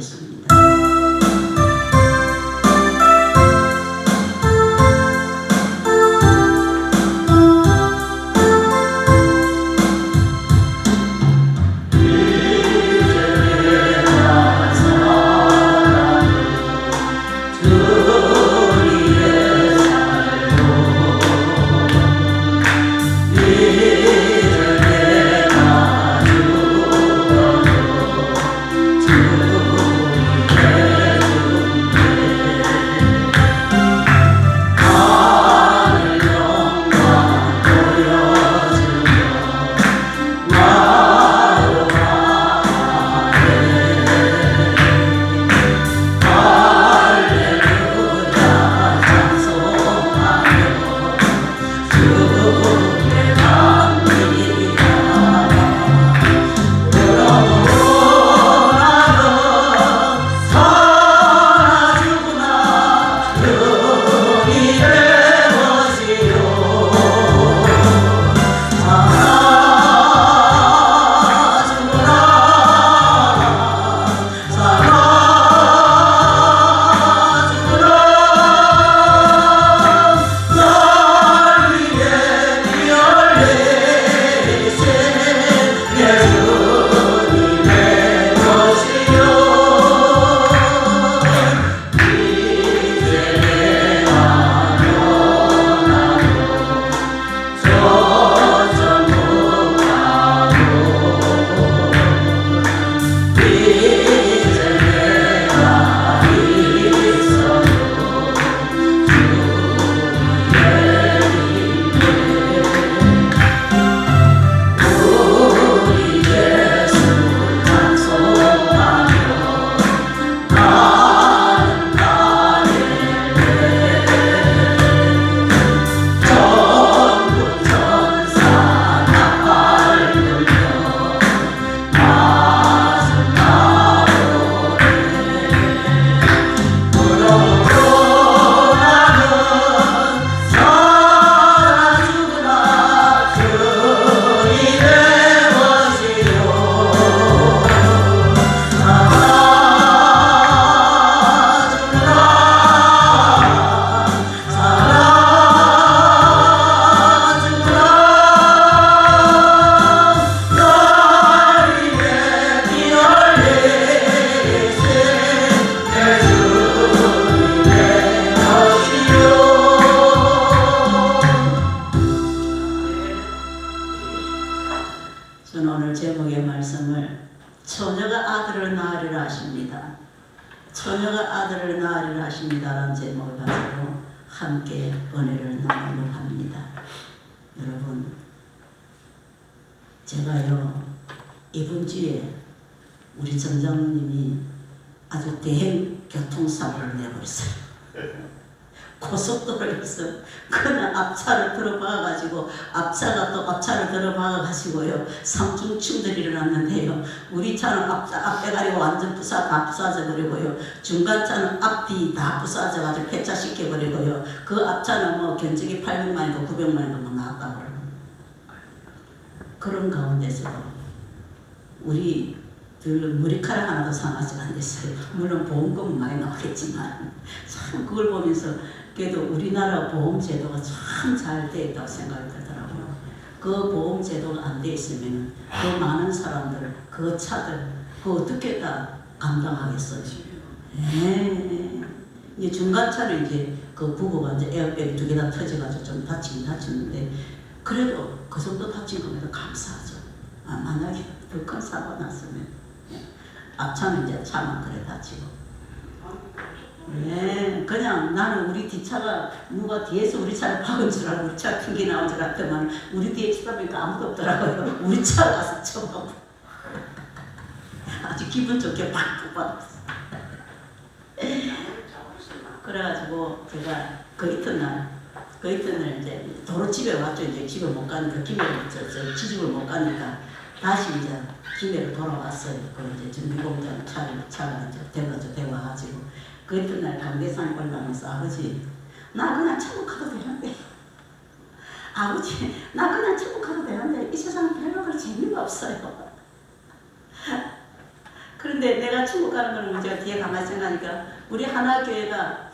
기도하겠습니다. 저는 오늘 제목의 말씀을 처녀가 아들을 낳으리라 하십니다. 처녀가 아들을 낳으리라 하십니다라는 제목을 가지고 함께 은혜를 나누려고 합니다. 여러분, 제가요 이번 주에 우리 점장님이 아주 대형 교통사고를 내버렸어요. 고속도로에서 그냥 앞차를 들어박아가지고 앞차가 또 앞차를 들어박아가지고요 상중충돌이 일어났는데요. 우리 차는 앞배가리가 완전 다 부사져 버리고요. 중간 차는 앞뒤 다 부사져가지고 폐차시켜 버리고요. 그 앞차는 뭐 견적이 800만원이고 900만원이고 뭐 나왔다고 그러는 그런 가운데서도 우리 머리카락 하나도 상하지 않겠어요. 물론 보험금은 많이 나오겠지만 참 그걸 보면서 그래도 우리나라 보험 제도가 참 잘 돼 있다고 생각이 들더라고요. 그 보험 제도가 안 돼 있으면 그 많은 사람들, 그 차들, 그 어떻게 다 감당하겠어요. 이제 중간차는 이제 그 부부가 이제 에어백이 2개 다 터져가지고 좀 다치는데 그래도 그 정도 다친 겁니다. 감사하죠. 만약에 더 큰 사고 났으면 앞차는 이제 차만 그래 다치고. 그냥 나는 우리 뒷차가 누가 뒤에서 우리 차를 박은 줄 알고 우리 차 튕겨 나온 줄 알았더만 우리 뒤에 쳐다보니까 아무도 없더라고요. 우리 차 가서 쳐다보고 아주 기분 좋게 팍 뽑았어. 그래가지고 제가 그 이튿날 이제 도로 집에 왔죠. 이제 집에 못 가니까 김해를 지집을 못 가니까 다시 이제 김해로 돌아왔어요. 그 이제 준비공장 차가 이제 대와가지고 그 이튿날 강대산에 올라가면서 아버지 나 그냥 천국 가도 되는데 아버지 나 그냥 천국 가도 되는데 이 세상에 별로 그럴 재미가 없어요. 그런데 내가 천국 가는 거는 문제가 뒤에 가만히 생각하니까 우리 하나교회가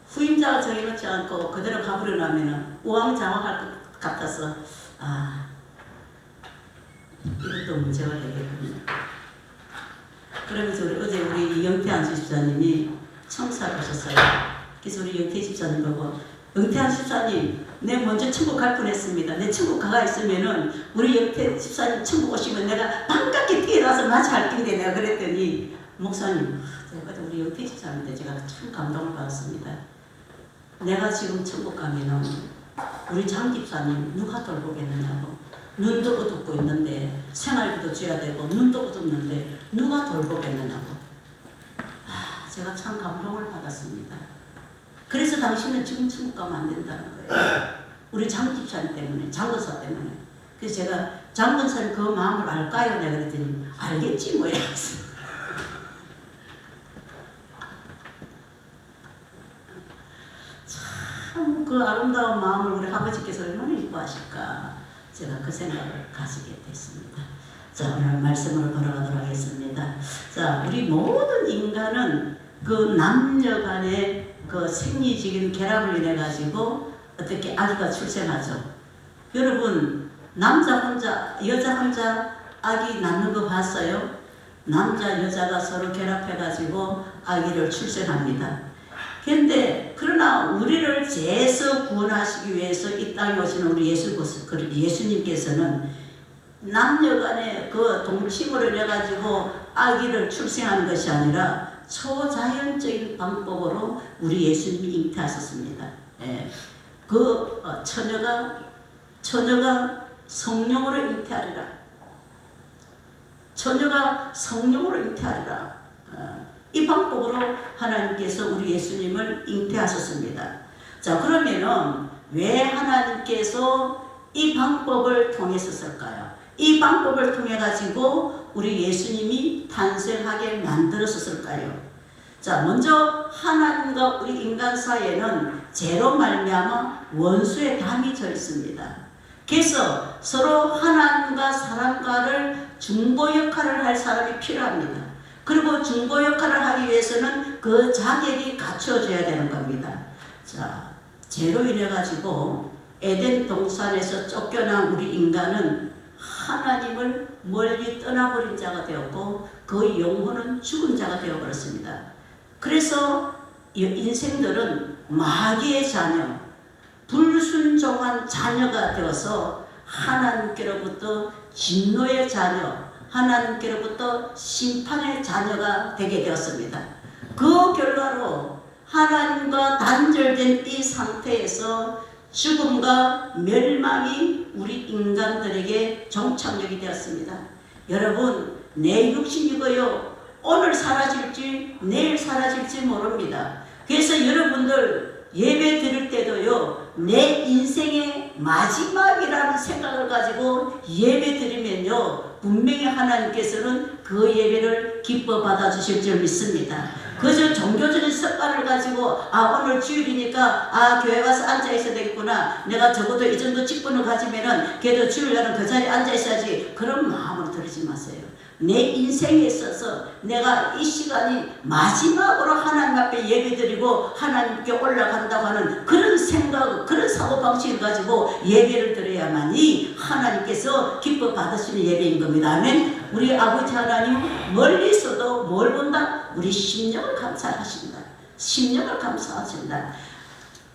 후임자가 정해놓지 않고 그대로 가버리려면 우왕좌왕할 것 같아서 이것도 문제가 되겠군요. 그러면서 어제 우리 영태한 집사님이 청사를 하셨어요. 그래서 우리 영태 집사님 보고 영태한 집사님 내 먼저 천국 갈 뻔했습니다. 내 천국 가가 있으면은 우리 영태 집사님 천국 오시면 내가 반갑게 뛰어나서 맞이할 텐데 내가 그랬더니 목사님 어제 우리 영태 집사님인데 제가 참 감동을 받았습니다. 내가 지금 천국 가면은 우리 장 집사님 누가 돌보겠느냐고. 눈도 어둡고 있는데 생활비도 줘야 되고 눈도 어둡는데 누가 돌보겠느냐고. 제가 참 감동을 받았습니다. 그래서 당신은 지금 천국 가면 안 된다는 거예요. 우리 장 집사님 때문에, 장건사 때문에. 그래서 제가 장건사님 그 마음을 알까요? 내가 그랬더니 알겠지 뭐야. 참 그 아름다운 마음을 우리 아버지께서 얼마나 이뻐하실까. 제가 그 생각을 가지게 됐습니다. 자, 오늘 말씀으로 돌아가도록 하겠습니다. 자, 우리 모든 인간은 그 남녀 간의 그 생리적인 결합을 인해 가지고 어떻게 아기가 출생하죠. 여러분, 남자 혼자, 여자 혼자 아기 낳는 거 봤어요? 남자, 여자가 서로 결합해 가지고 아기를 출생합니다. 그러나 우리를 죄에서 구원하시기 위해서 이 땅에 오시는 우리 예수님께서는 남녀간의 그 동침으로 인해 가지고 아기를 출생하는 것이 아니라 초자연적인 방법으로 우리 예수님이 잉태하셨습니다. 예. 그 처녀가 성령으로 잉태하리라. 처녀가 성령으로 잉태하리라. 이 방법으로 하나님께서 우리 예수님을 잉태하셨습니다. 자, 그러면은 왜 하나님께서 이 방법을 통했었을까요? 이 방법을 통해 가지고 우리 예수님이 탄생하게 만들었었을까요? 자, 먼저 하나님과 우리 인간 사이에는 죄로 말미암아 원수의 담이 져 있습니다. 그래서 서로 하나님과 사람과를 중보 역할을 할 사람이 필요합니다. 그리고 중보 역할을 하기 위해서는 그 자격이 갖춰져야 되는 겁니다. 자, 죄로 인해 가지고 에덴 동산에서 쫓겨난 우리 인간은 하나님을 멀리 떠나버린 자가 되었고 그 영혼은 죽은 자가 되어버렸습니다. 그래서 인생들은 마귀의 자녀, 불순종한 자녀가 되어서 하나님께로부터 진노의 자녀, 하나님께로부터 심판의 자녀가 되게 되었습니다. 그 결과로 하나님과 단절된 이 상태에서 죽음과 멸망이 우리 인간들에게 정착력이 되었습니다. 여러분, 내 육신이고요. 오늘 사라질지 내일 사라질지 모릅니다. 그래서 여러분들 예배 드릴 때도요, 내 인생의 마지막이라는 생각을 가지고 예배 드리면요, 분명히 하나님께서는 그 예배를 기뻐 받아주실 줄 믿습니다. 그저 종교적인 습관을 가지고 오늘 주일이니까 교회 가서 앉아있어야 되겠구나, 내가 적어도 이 정도 직분을 가지면은 그래도 주일날은 그 자리에 앉아있어야지, 그런 마음을 들이지 마세요. 내 인생에 있어서 내가 이 시간이 마지막으로 하나님 앞에 예배드리고 하나님께 올라간다고 하는 그런 생각, 그런 사고방식을 가지고 예배를 드려야만이 하나님께서 기뻐 받으시는 예배인 겁니다. 아멘. 우리 아버지 하나님 멀리서도 뭘 본다? 우리 심령을 감사하신다. 심령을 감사하신다.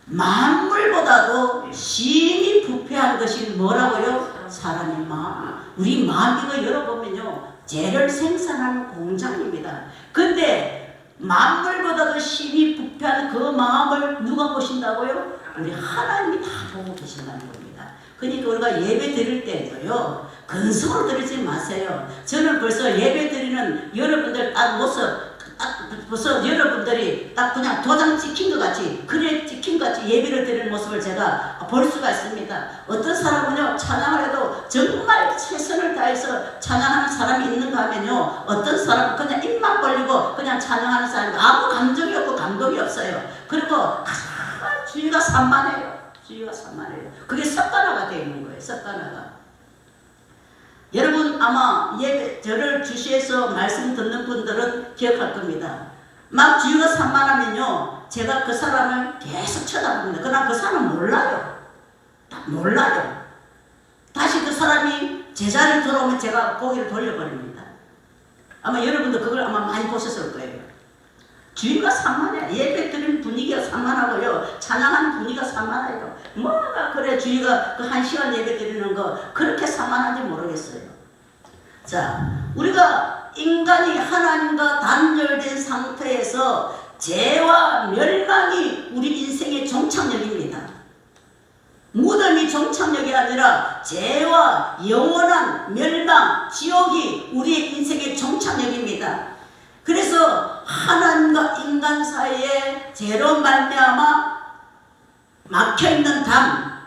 만물보다도 심히 부패한 것이 뭐라고요? 사람의 마음. 우리 마음이 열어보면요, 죄를 생산하는 공장입니다. 근데 만물보다도 심히 부패한 그 마음을 누가 보신다고요? 우리 하나님이 다 보고 계신다는 겁니다. 그러니까 우리가 예배 드릴 때도요, 근성으로 드리지 마세요. 저는 벌써 예배 드리는 여러분들 딱 모습, 벌써 여러분들이 딱 그냥 도장 찍힌 것 같이, 그래 찍힌 것 같이 예배를 드리는 모습을 제가 볼 수가 있습니다. 어떤 사람은요, 찬양을 해도 정말 최선을 다해서 찬양하는 사람이 있는가 하면요, 어떤 사람은 그냥 입만 벌리고 그냥 찬양하는 사람이 아무 감정이 없고 감동이 없어요. 그리고 주의가 산만해요. 주의가 산만해요. 그게 습관화가 되어 있는 거예요. 습관화가. 여러분 아마 저를 주시해서 말씀 듣는 분들은 기억할 겁니다. 막 주유가 산만하면요, 제가 그 사람을 계속 쳐다봅니다. 그러나 그 사람은 몰라요. 다시 그 사람이 제자리에 돌아오면 제가 고개를 돌려버립니다. 아마 여러분도 그걸 아마 많이 보셨을 거예요. 주의가 산만해요. 예배 드리는 분위기가 산만하고요, 찬양하는 분위기가 산만해요. 뭐가 그래 주의가 그 1시간 예배 드리는 거 그렇게 산만한지 모르겠어요. 자, 우리가 인간이 하나님과 단절된 상태에서 죄와 멸망이 우리 인생의 종착역입니다. 무덤이 종착역이 아니라 죄와 영원한 멸망, 지옥이 우리의 인생의 종착역입니다. 그래서 하나님과 인간 사이에 죄로 말미암아 막혀있는 담,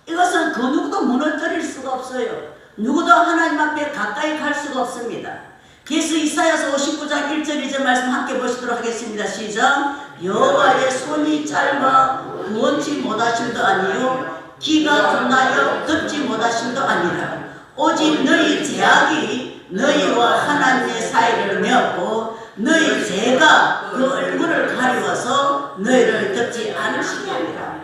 이것은 그 누구도 무너뜨릴 수가 없어요. 누구도 하나님 앞에 가까이 갈 수가 없습니다. 그래서 이사야서 59장 1절 2절 말씀 함께 보시도록 하겠습니다. 시작. 여호와의 손이 짧아 구원치 못하심도 아니요 귀가 둔하여 듣지 못하심도 아니라 오직 너희 죄악이 너희와 하나님의 사이를 메었고 너희 죄가 그 얼굴을 가리워서 너희를 듣지 않으시게 하리라.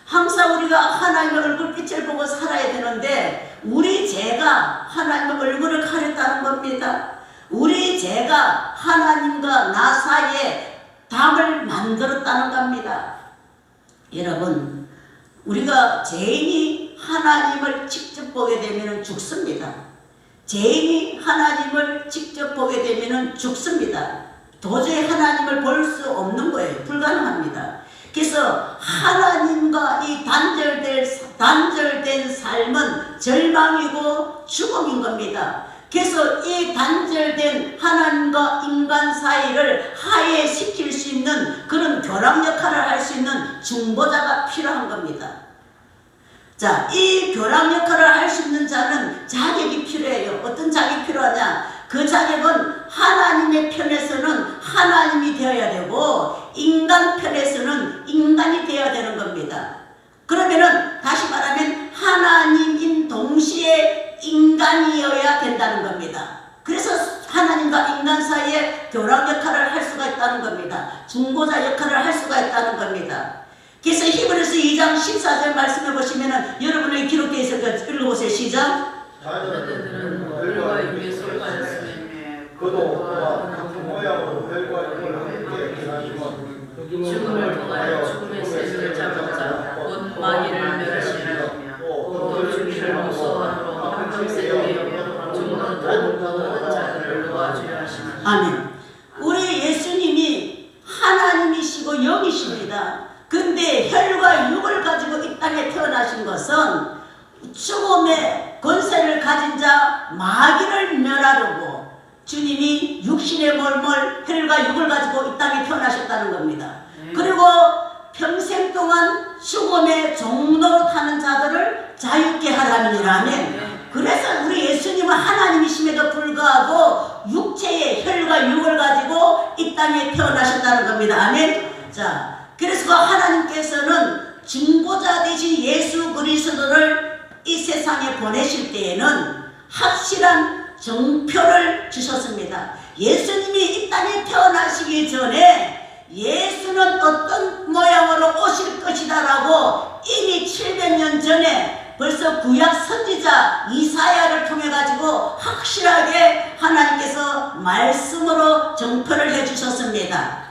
항상 우리가 하나님의 얼굴빛을 보고 살아야 되는데 우리 죄가 하나님의 얼굴을 가렸다는 겁니다. 우리 죄가 하나님과 나 사이에 담을 만들었다는 겁니다. 여러분, 우리가 죄인이 하나님을 직접 보게 되면 죽습니다. 죄인이 하나님을 직접 보게 되면 죽습니다. 도저히 하나님을 볼 수 없는 거예요. 불가능합니다. 그래서 하나님과 이 단절된 삶은 절망이고 죽음인 겁니다. 그래서 이 단절된 하나님과 인간 사이를 화해시킬 수 있는 그런 교랑 역할을 할 수 있는 중보자가 필요한 겁니다. 자, 이 교랑 역할을 할 수 있는 자는 자격이 필요해요. 어떤 자격이 필요하냐? 그 자격은 하나님의 편에서는 하나님이 되어야 되고 인간 편에서는 인간이 되어야 되는 겁니다. 그러면은 다시 말하면 하나님인 동시에 인간이어야 된다는 겁니다. 그래서 하나님과 인간 사이에 교랑 역할을 할 수가 있다는 겁니다. 중보자 역할을 할 수가 있다는 겁니다. 그래서 히브리서 2장 14절 말씀해 보시면은 여러분에게 기록되어 있을 것 읽어보세요. 시작. 자녀들은 혈과 육에 속하였으니 그도 그와 같은 모양으로 혈과 육을 함께 기하시고 죽음을 통하여 죽음의 세를 잡은 자 곧 마귀를 멸하시며 또 죽기를 무서워함으로 한평생 되어 죽음으로 다른 자들을 도와주려 하시니. 아멘. 우리 예수님이 하나님이시고 영이십니다. 근데 혈과 육을 가지고 이 땅에 태어나신 것은 죽음의 권세를 가진 자 마귀를 멸하려고 주님이 육신의 몰몰 혈과 육을 가지고 이 땅에 태어나셨다는 겁니다. 그리고 평생 동안 죽음의 종로로 타는 자들을 자유케 하라면이라면, 그래서 우리 예수님은 하나님이심에도 불구하고 육체의 혈과 육을 가지고 이 땅에 태어나셨다는 겁니다. 아멘. 자, 그래서 하나님께서는 중보자 되신 예수 그리스도를 이 세상에 보내실 때에는 확실한 정표를 주셨습니다. 예수님이 이 땅에 태어나시기 전에 예수는 어떤 모양으로 오실 것이다 라고 이미 700년 전에 벌써 구약 선지자 이사야를 통해 가지고 확실하게 하나님께서 말씀으로 정표를 해 주셨습니다.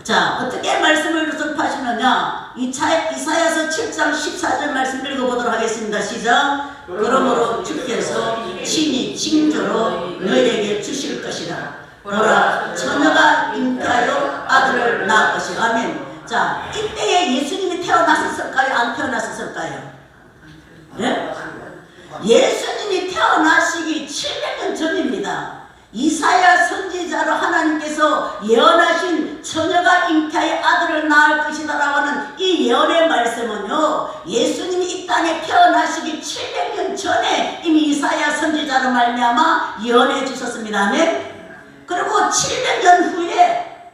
자, 어떻게 말씀을 접하시느냐? 이사야서 7장 14절 말씀 읽어보도록 하겠습니다. 시작. 그러므로 주께서 친히 징조로 너희에게 주실 것이라. 보라, 처녀가 잉태하여 아들을 낳을 것이라. 아멘. 자, 이때에 예수님이 태어났었을까요? 안 태어났었을까요? 네? 예수님이 태어나시기 700년 전입니다. 이사야 선지자로 하나님께서 예언하신 처녀가 잉태하여 아들을 낳을 것이다 라고 하는 이 예언의 말씀은요, 예수님이 이 땅에 태어나시기 700년 전에 이미 이사야 선지자로 말미암아 예언해 주셨습니다. 네? 그리고 700년 후에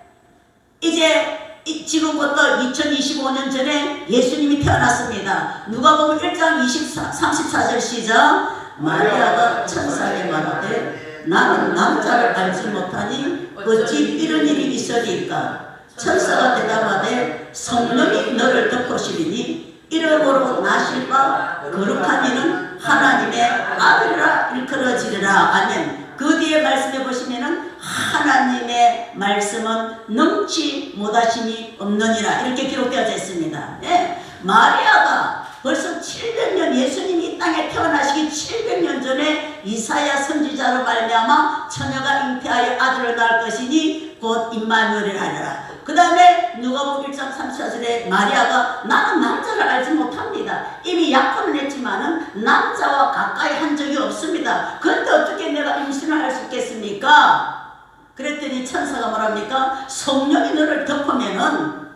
이제 지금부터 2025년 전에 예수님이 태어났습니다. 누가복음 1장 34절 시작. 마리아가 천사에게 말하되 나는 남자를 알지 못하니 어찌 이런 일이 있으리까. 천사가 대답하되 성령이 너를 덮으시리니 이러므로 나실 바 거룩한 이는 하나님의 아들이라 일컬어지리라. 아멘. 그 뒤에 말씀해 보시면은 하나님의 말씀은 넘지 못하심이 없느니라 이렇게 기록되어져 있습니다. 예. 마리아가 벌써 700년 예수님이 이 땅에 태어나시기 700년 전에 이사야 선지자로 말미암아 처녀가 잉태하여 아들을 낳을 것이니 곧 임마누엘이라 하리라. 그 다음에 누가복음 1장 34절에 마리아가 나는 남자를 알지 못합니다. 이미 약혼을 했지만은 남자와 가까이 한 적이 없습니다. 그런데 어떻게 내가 임신을 할 수 있겠습니까? 그랬더니 천사가 뭐랍니까? 성령이 너를 덮으면은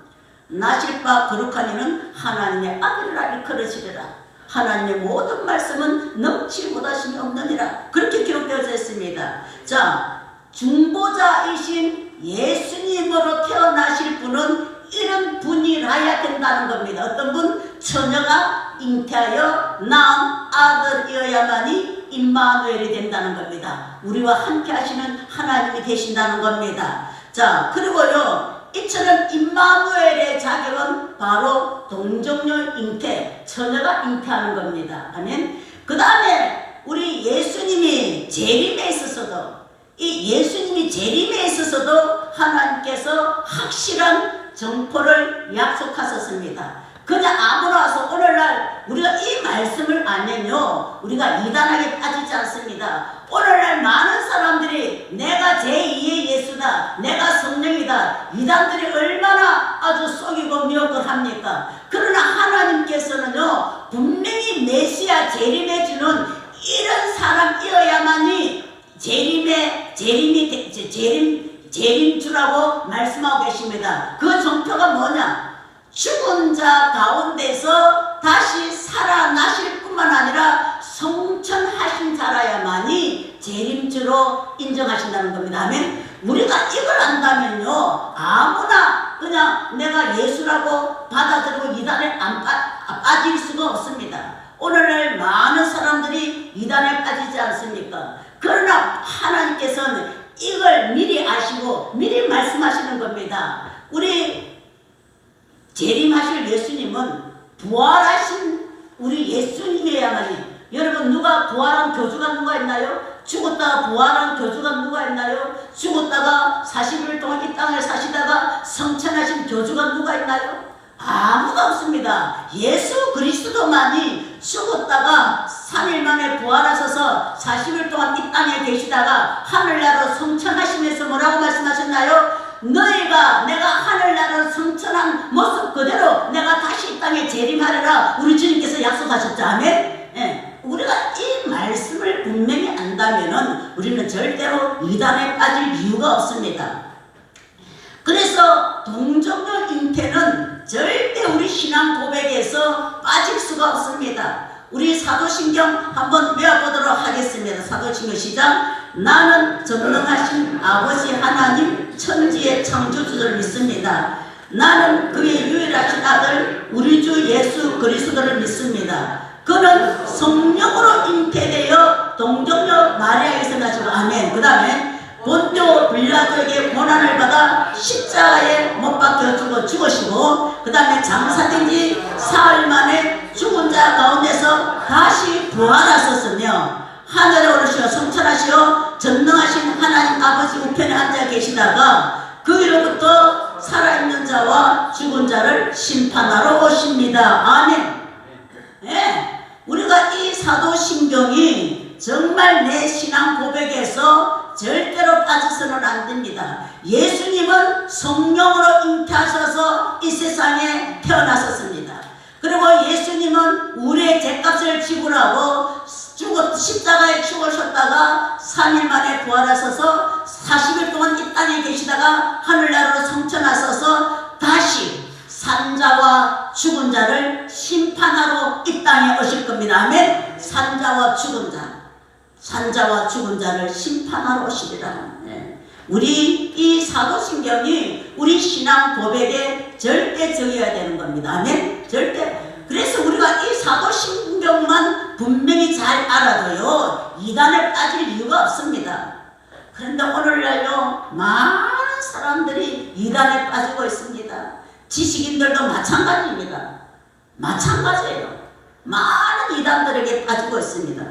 나실 바 거룩한 이는 하나님의 아들이라 일컬어지리라. 하나님의 모든 말씀은 넘지 못하심이 없느니라. 그렇게 기록되어져 있습니다. 자, 중보자이신 예수님으로 태어나실 분은 이런 분이라야 된다는 겁니다. 어떤 분? 처녀가 잉태하여 낳은 아들이어야만이 임마누엘이 된다는 겁니다. 우리와 함께 하시는 하나님이 되신다는 겁니다. 자, 그리고요, 이처럼 임마누엘의 자격은 바로 동정녀 잉태, 처녀가 잉태하는 겁니다. 아멘. 그 다음에 우리 예수님이 재림에 있어서도, 이 예수님이 재림에 있어서도 하나님께서 확실한 정포를 약속하셨습니다. 그냥 아무나 와서 오늘날 우리가 이 말씀을 알면요, 우리가 이단하게 빠지지 않습니다. 오늘날 많은 사람들이 내가 제2의 예수다, 내가 성령이다, 이단들이 얼마나 아주 속이고 미혹을 합니까? 그러나 하나님께서는요, 분명히 메시아 재림해 주는 이런 사람이어야만이 재림주라고 말씀하고 계십니다. 그 정표가 뭐냐? 죽은 자 가운데서 다시 살아나실 뿐만 아니라 성천하신 자라야만이 재림주로 인정하신다는 겁니다. 아멘. 우리가 이걸 안다면요, 아무나 그냥 내가 예수라고 받아들이고 이단에 빠질 수가 없습니다. 오늘날 많은 사람들이 이단에 빠지지 않습니까? 그러나 하나님께서는 이걸 미리 아시고 미리 말씀하시는 겁니다. 우리 재림하실 예수님은 부활하신 우리 예수님이야만이, 여러분 누가 부활한 교주가 누가 있나요? 죽었다가 부활한 교주가 누가 있나요? 죽었다가 40일 동안 이 땅을 사시다가 성천하신 교주가 누가 있나요? 아무도 없습니다. 예수 그리스도만이 죽었다가 3일 만에 부활하셔서 40일 동안 이 땅에 계시다가 하늘나라로 성천하시면서 뭐라고 말씀하셨나요? 너희가 내가 하늘나라로 성천한 모습 그대로 내가 다시 이 땅에 재림하리라 우리 주님께서 약속하셨죠. 아멘. 예. 우리가 이 말씀을 분명히 안다면은 우리는 절대로 이단에 빠질 이유가 없습니다. 그래서 동정녀 잉태는 절대 우리 신앙 고백에서 빠질 수가 없습니다. 우리 사도신경 한번 외워보도록 하겠습니다. 사도신경 시작. 나는 전능하신 아버지 하나님 천지의 창조주를 믿습니다. 나는 그의 유일하신 아들 우리 주 예수 그리스도를 믿습니다. 그는 성령으로 잉태되어 동정녀 마리아에서 나시고, 아멘. 그 다음에 본토 빌라도에게 고난을 받아 십자가에 못 박혀 죽으시고, 그 다음에 장사된 지 사흘 만에 죽은 자 가운데서 다시 부활하셨으며 하늘에 오르시어 성천하시어 전능하신 하나님 아버지 우편에 앉아 계시다가 그 위로부터 살아있는 자와 죽은 자를 심판하러 오십니다. 아멘. 예, 우리가 이 사도신경이 정말 내 신앙 고백에서 절대로 빠져서는 안 됩니다. 예수님은 성령으로 잉태하셔서 이 세상에 태어나셨습니다. 그리고 예수님은 우리의 죄값을 지불하고 십자가에 죽으셨다가 3일 만에 부활하셔서 40일 동안 이 땅에 계시다가 하늘나라로 성천하셔서 다시 산자와 죽은 자를 심판하러 이 땅에 오실 겁니다. 아멘. 산자와 죽은 자를 심판하러 오시리라. 네. 우리 이 사도신경이 우리 신앙 고백에 절대 적여야 되는 겁니다. 아멘. 절대. 그래서 우리가 이 사도신경 성경만 분명히 잘 알아도요 이단에 빠질 이유가 없습니다. 그런데 오늘날요 많은 사람들이 이단에 빠지고 있습니다. 지식인들도 마찬가지입니다. 마찬가지예요. 많은 이단들에게 빠지고 있습니다.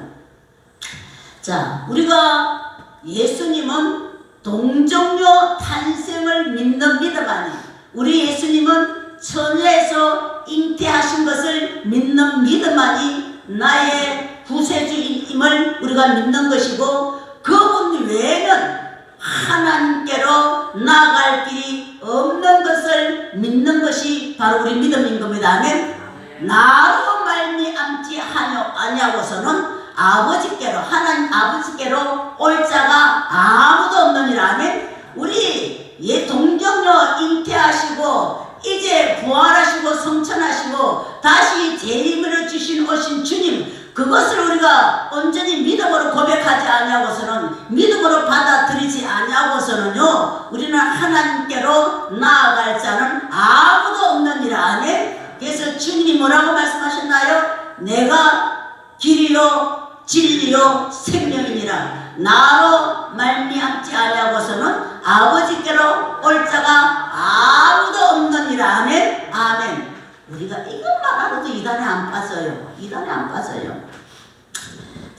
자, 우리가 예수님은 동정녀 탄생을 믿는 믿음 아니, 우리 예수님은 처녀에서 잉태하신 것을 믿는 믿음 아니 나의 구세주임을 우리가 믿는 것이고, 그분 외에는 하나님께로 나아갈 길이 없는 것을 믿는 것이 바로 우리 믿음인 겁니다. 아멘. 나로 말미암지 아니하고서는 아버지께로, 하나님 아버지께로 올 자가 아무도 없느니라. 아멘. 우리 동정녀 잉태하시고 이제 부활하시고 성천하시고 다시 재림을 주신 오신 주님, 그것을 우리가 온전히 믿음으로 고백하지 아니하고서는, 믿음으로 받아들이지 아니하고서는요 우리는 하나님께로 나아갈 자는 아무도 없느니라. 아멘. 그래서 주님이 뭐라고 말씀하셨나요? 내가 길이요 진리요 생명이니라. 나로 말미암지 아니하고서는 아버지께로 올 자가 아무도 없느니라. 아멘. 아멘. 우리가 이것만 알아도 이단에 안 빠져요. 이단에 안 빠져요.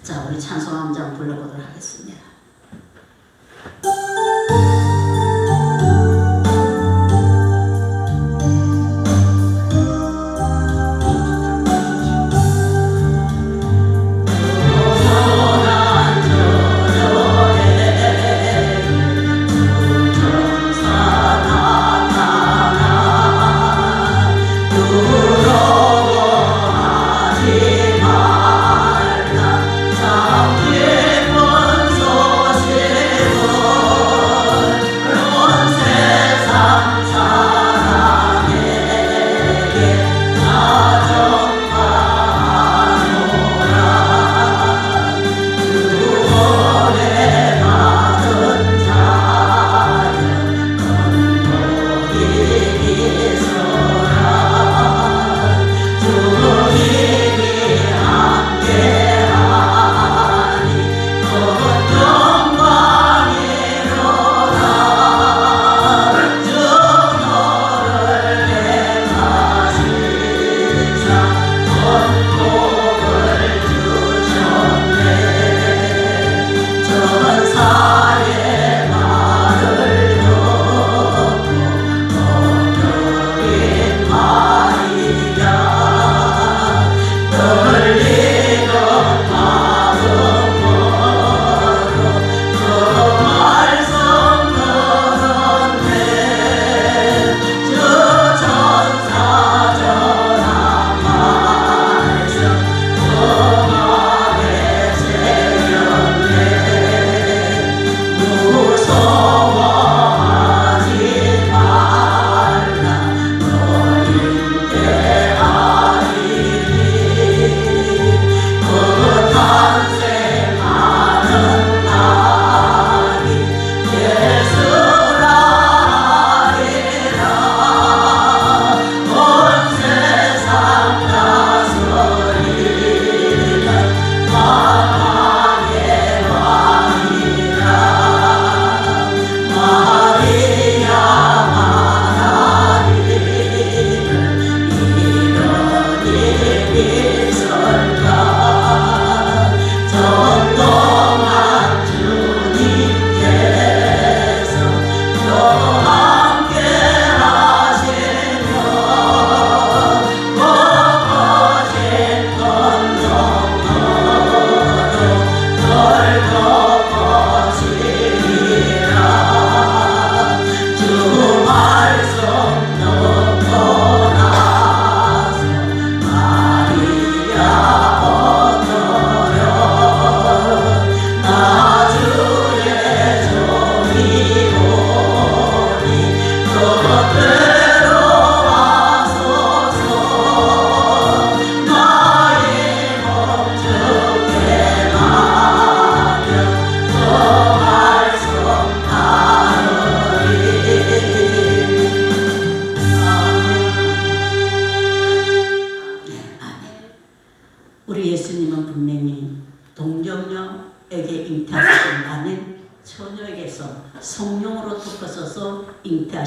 자, 우리 찬송 한 장 불러보도록 하겠습니다. 부러워하지 말라. 참된 원소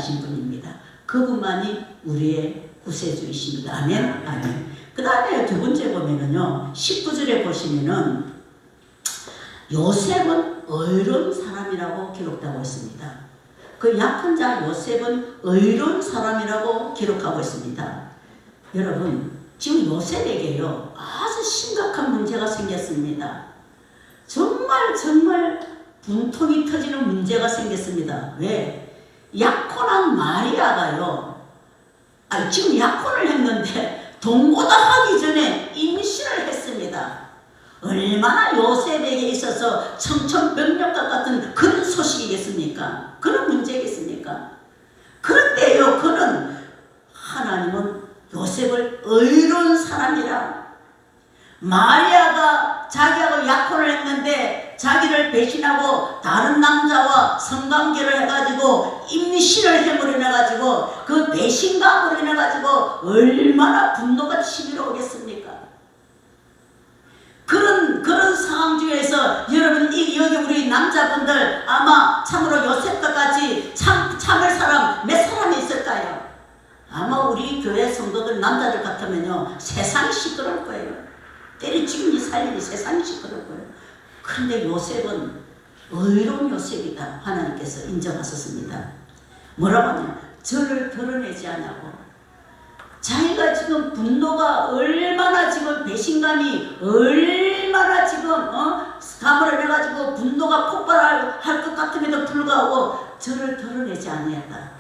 존재하신 분입니다. 그분만이 우리의 구세주이십니다. 아멘. 아멘. 그 다음에 두 번째 보면은요, 19절에 보시면은 요셉은 의로운 사람이라고 기록되고 있습니다. 그 약한 자 요셉은 의로운 사람이라고 기록하고 있습니다. 여러분, 지금 요셉에게요, 아주 심각한 문제가 생겼습니다. 정말 분통이 터지는 문제가 생겼습니다. 왜? 약혼한 마리아가요, 지금 약혼을 했는데 동거다 하기 전에 임신을 했습니다. 얼마나 요셉에게 있어서 청천벽력과 같은 그런 소식이겠습니까? 그런 문제겠습니까? 그런데요, 하나님은 요셉을 의로운 사람이라, 마리아가 자기하고 약혼을 했는데 자기를 배신하고 다른 남자와 성관계를 해가지고 임신을 해버려가지고 그 배신감으로 인해가지고 얼마나 분노가 치밀어 오겠습니까? 그런 상황 중에서 여러분, 여기 우리 남자분들 아마 참으로 요셉과 같이 참을 사람 몇 사람이 있을까요? 아마 우리 교회 성도들 남자들 같으면요, 세상이 시끄러울 거예요. 때려치우니 살리니 세상이 시끄러울 거예요. 그런데 요셉은 의로운 요셉이다 하나님께서 인정하셨습니다. 뭐라고 하냐? 저를 드러내지 않냐고. 자기가 지금 분노가 얼마나 지금 배신감이 얼마나 지금 감을 해가지고 분노가 폭발할 것 같음에도 불구하고 저를 드러내지 않았다.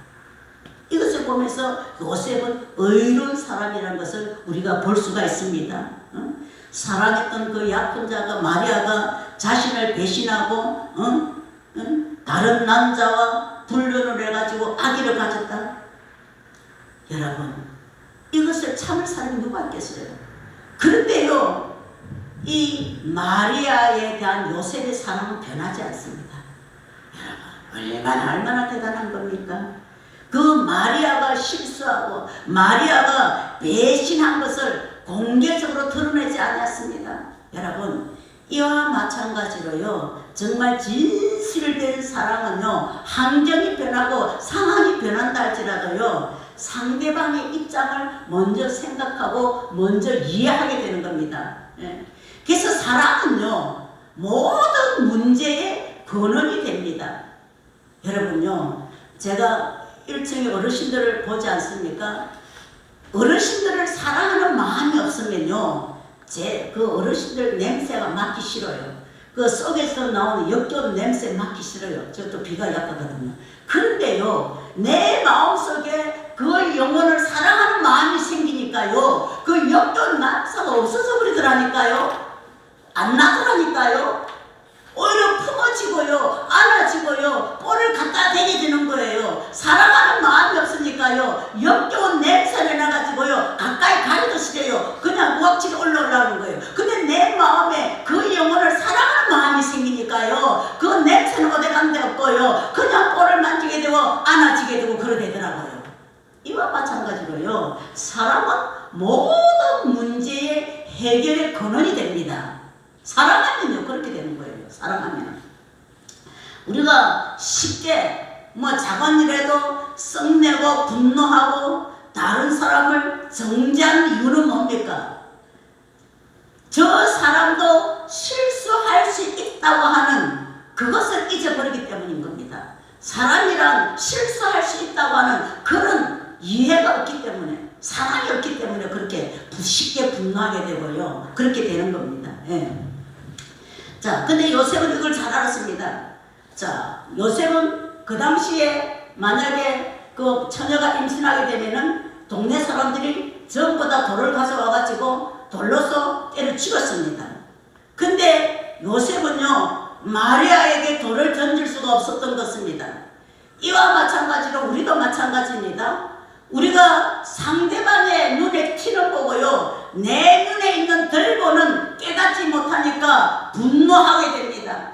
이것을 보면서 요셉은 의로운 사람이라는 것을 우리가 볼 수가 있습니다. 사랑했던 그 약혼 자가 마리아가 자신을 배신하고 다른 남자와 불륜을 해가지고 아기를 가졌다. 여러분, 이것을 참을 사람이 누가 있겠어요? 그런데요, 이 마리아에 대한 요셉의 사랑은 변하지 않습니다. 여러분, 얼마나 대단한 겁니까? 그 마리아가 실수하고 마리아가 배신한 것을 공개적으로 드러내지 않았습니다. 여러분, 이와 마찬가지로요, 정말 진실된 사랑은요, 환경이 변하고 상황이 변한다 할지라도요, 상대방의 입장을 먼저 생각하고 먼저 이해하게 되는 겁니다. 그래서 사랑은요, 모든 문제의 근원이 됩니다. 여러분요, 제가 1층에 어르신들을 보지 않습니까? 어르신들을 사랑하는 마음이 없으면요, 그 어르신들 냄새가 맡기 싫어요. 그 속에서 나오는 역겨운 냄새 맡기 싫어요. 저도 비가 약하거든요. 그런데요, 내 마음속에 그 영혼을 사랑하는 마음이 생기니까요, 그 역겨운 냄새가 없어져 버리더라니까요. 안 나더라니까요. 오히려 품어지고요, 안아지고요, 뽀를 갖다 대게 되는 거예요. 사랑하는 마음이 없으니까요, 역겨운 냄새를 나가지고요, 가까이 가기도 싫어요. 그냥 무악지게 올라오려는 거예요. 근데 내 마음에 그 영혼을 사랑하는 마음이 생기니까요, 그 냄새는 어디 간 데 없고요, 그냥 뽀를 만지게 되고 안아지게 되고 그러되더라고요. 이와 마찬가지로요, 사랑은 모든 문제의 해결의 근원이 됩니다. 사랑하면요, 그렇게 되는 거예요. 사랑하면 우리가 쉽게 작은 일에도 썩내고 분노하고 다른 사람을 정죄하는 이유는 뭡니까? 저 사람도 실수할 수 있다고 하는 그것을 잊어버리기 때문인 겁니다. 사람이란 실수할 수 있다고 하는 그런 이해가 없기 때문에, 사랑이 없기 때문에 그렇게 쉽게 분노하게 되고요, 그렇게 되는 겁니다. 자, 근데 요셉은 이걸 잘 알았습니다. 자, 요셉은 그 당시에 만약에 그 처녀가 임신하게 되면은 동네 사람들이 전부 다 돌을 가져와가지고 돌로서 때려 죽였습니다. 근데 요셉은요, 마리아에게 돌을 던질 수가 없었던 것입니다. 이와 마찬가지로 우리도 마찬가지입니다. 우리가 상대방의 눈에 티를 보고요, 내 눈에 있는 덜보는 깨닫지 못하니까 분노하게 됩니다.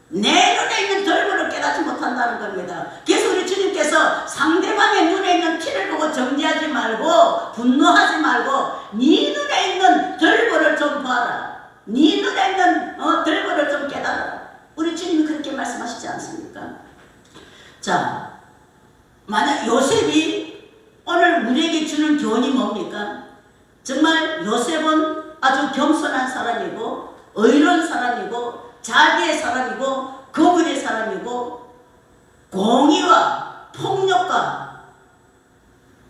내 눈에 있는 덜보를 깨닫지 못한다는 겁니다. 그래서 우리 주님께서 상대방의 눈에 있는 티를 보고 정죄하지 말고 분노하지 말고 네 눈에 있는 덜보를 좀 봐라. 네 눈에 있는 덜보를 좀 깨달아라. 우리 주님이 그렇게 말씀하시지 않습니까? 자, 만약 요셉이 오늘 우리에게 주는 교훈이 뭡니까? 정말 요셉은 아주 겸손한 사람이고 의로운 사람이고 자비의 사람이고 거부의 사람이고 공의와 폭력과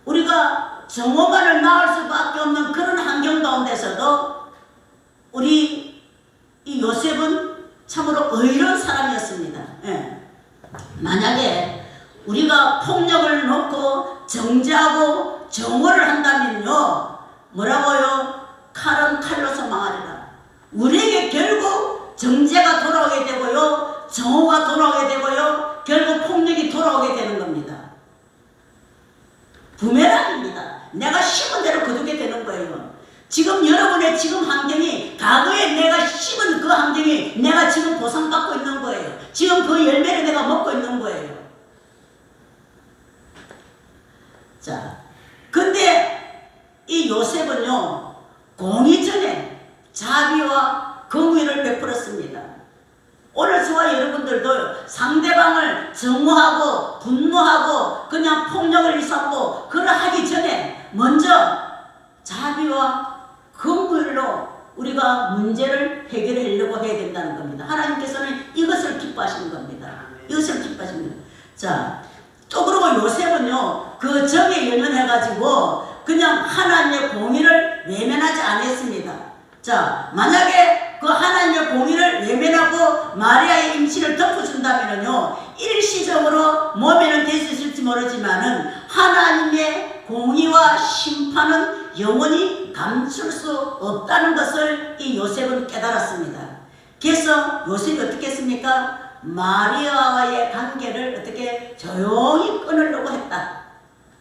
우리가 정오만을 낳을 수밖에 없는 그런 환경 가운데서도 우리 이 요셉은 참으로 의로운 사람이었습니다. 예. 만약에 우리가 폭력을 놓고 정죄하고 정오를 한다면요, 뭐라고요? 칼은 칼로서 망하리라. 우리에게 결국 정죄가 돌아오게 되고요, 정오가 돌아오게 되고요, 결국 폭력이 돌아오게 되는 겁니다. 부메랑입니다. 내가 심은 대로 거두게 되는 거예요. 지금 여러분의 지금 환경이 과거에 내가 심은 그 환경이 내가 지금 보상받고 있는 거예요. 지금 그 열매를 내가 먹고 있는 거예요. 자, 근데 이 요셉은요, 공의 전에 자비와 공의를 베풀었습니다. 오늘 저와 여러분들도 상대방을 정오하고 분노하고 그냥 폭력을 일삼고 그걸 하기 전에 먼저 자비와 공의로 우리가 문제를 해결하려고 해야 된다는 겁니다. 하나님께서는 이것을 기뻐하시는 겁니다. 이것을 기뻐하시는 겁니다. 자, 또 그러고 요셉은요, 그 적에 연연해가지고 그냥 하나님의 공의를 외면하지 않았습니다. 자, 만약에 그 하나님의 공의를 외면하고 마리아의 임신을 덮어준다면요, 일시적으로 몸에는 될 수 있을지 모르지만은 하나님의 공의와 심판은 영원히 감출 수 없다는 것을 이 요셉은 깨달았습니다. 그래서 요셉이 어떻게 했습니까? 마리아와의 관계를 어떻게 조용히 끊으려고 했다.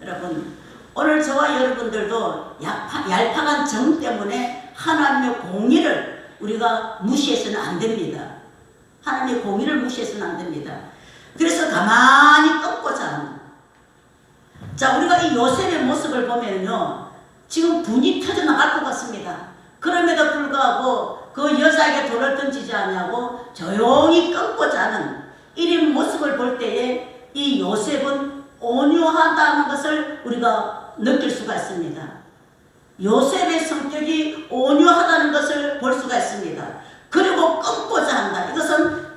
여러분, 오늘 저와 여러분들도 얄팍한 정 때문에 하나님의 공의를 우리가 무시해서는 안 됩니다. 하나님의 공의를 무시해서는 안 됩니다. 그래서 가만히 끊고자 하는. 자, 우리가 이 요셉의 모습을 보면요, 지금 분이 터져나갈 것 같습니다. 그럼에도 불구하고 그 여자에게 돌을 던지지 않냐고 조용히 끊고자 하는 이런 모습을 볼 때에 이 요셉은 온유하다는 것을 우리가 느낄 수가 있습니다. 요셉의 성격이 온유하다는 것을 볼 수가 있습니다. 그리고 끊고자 한다. 이것은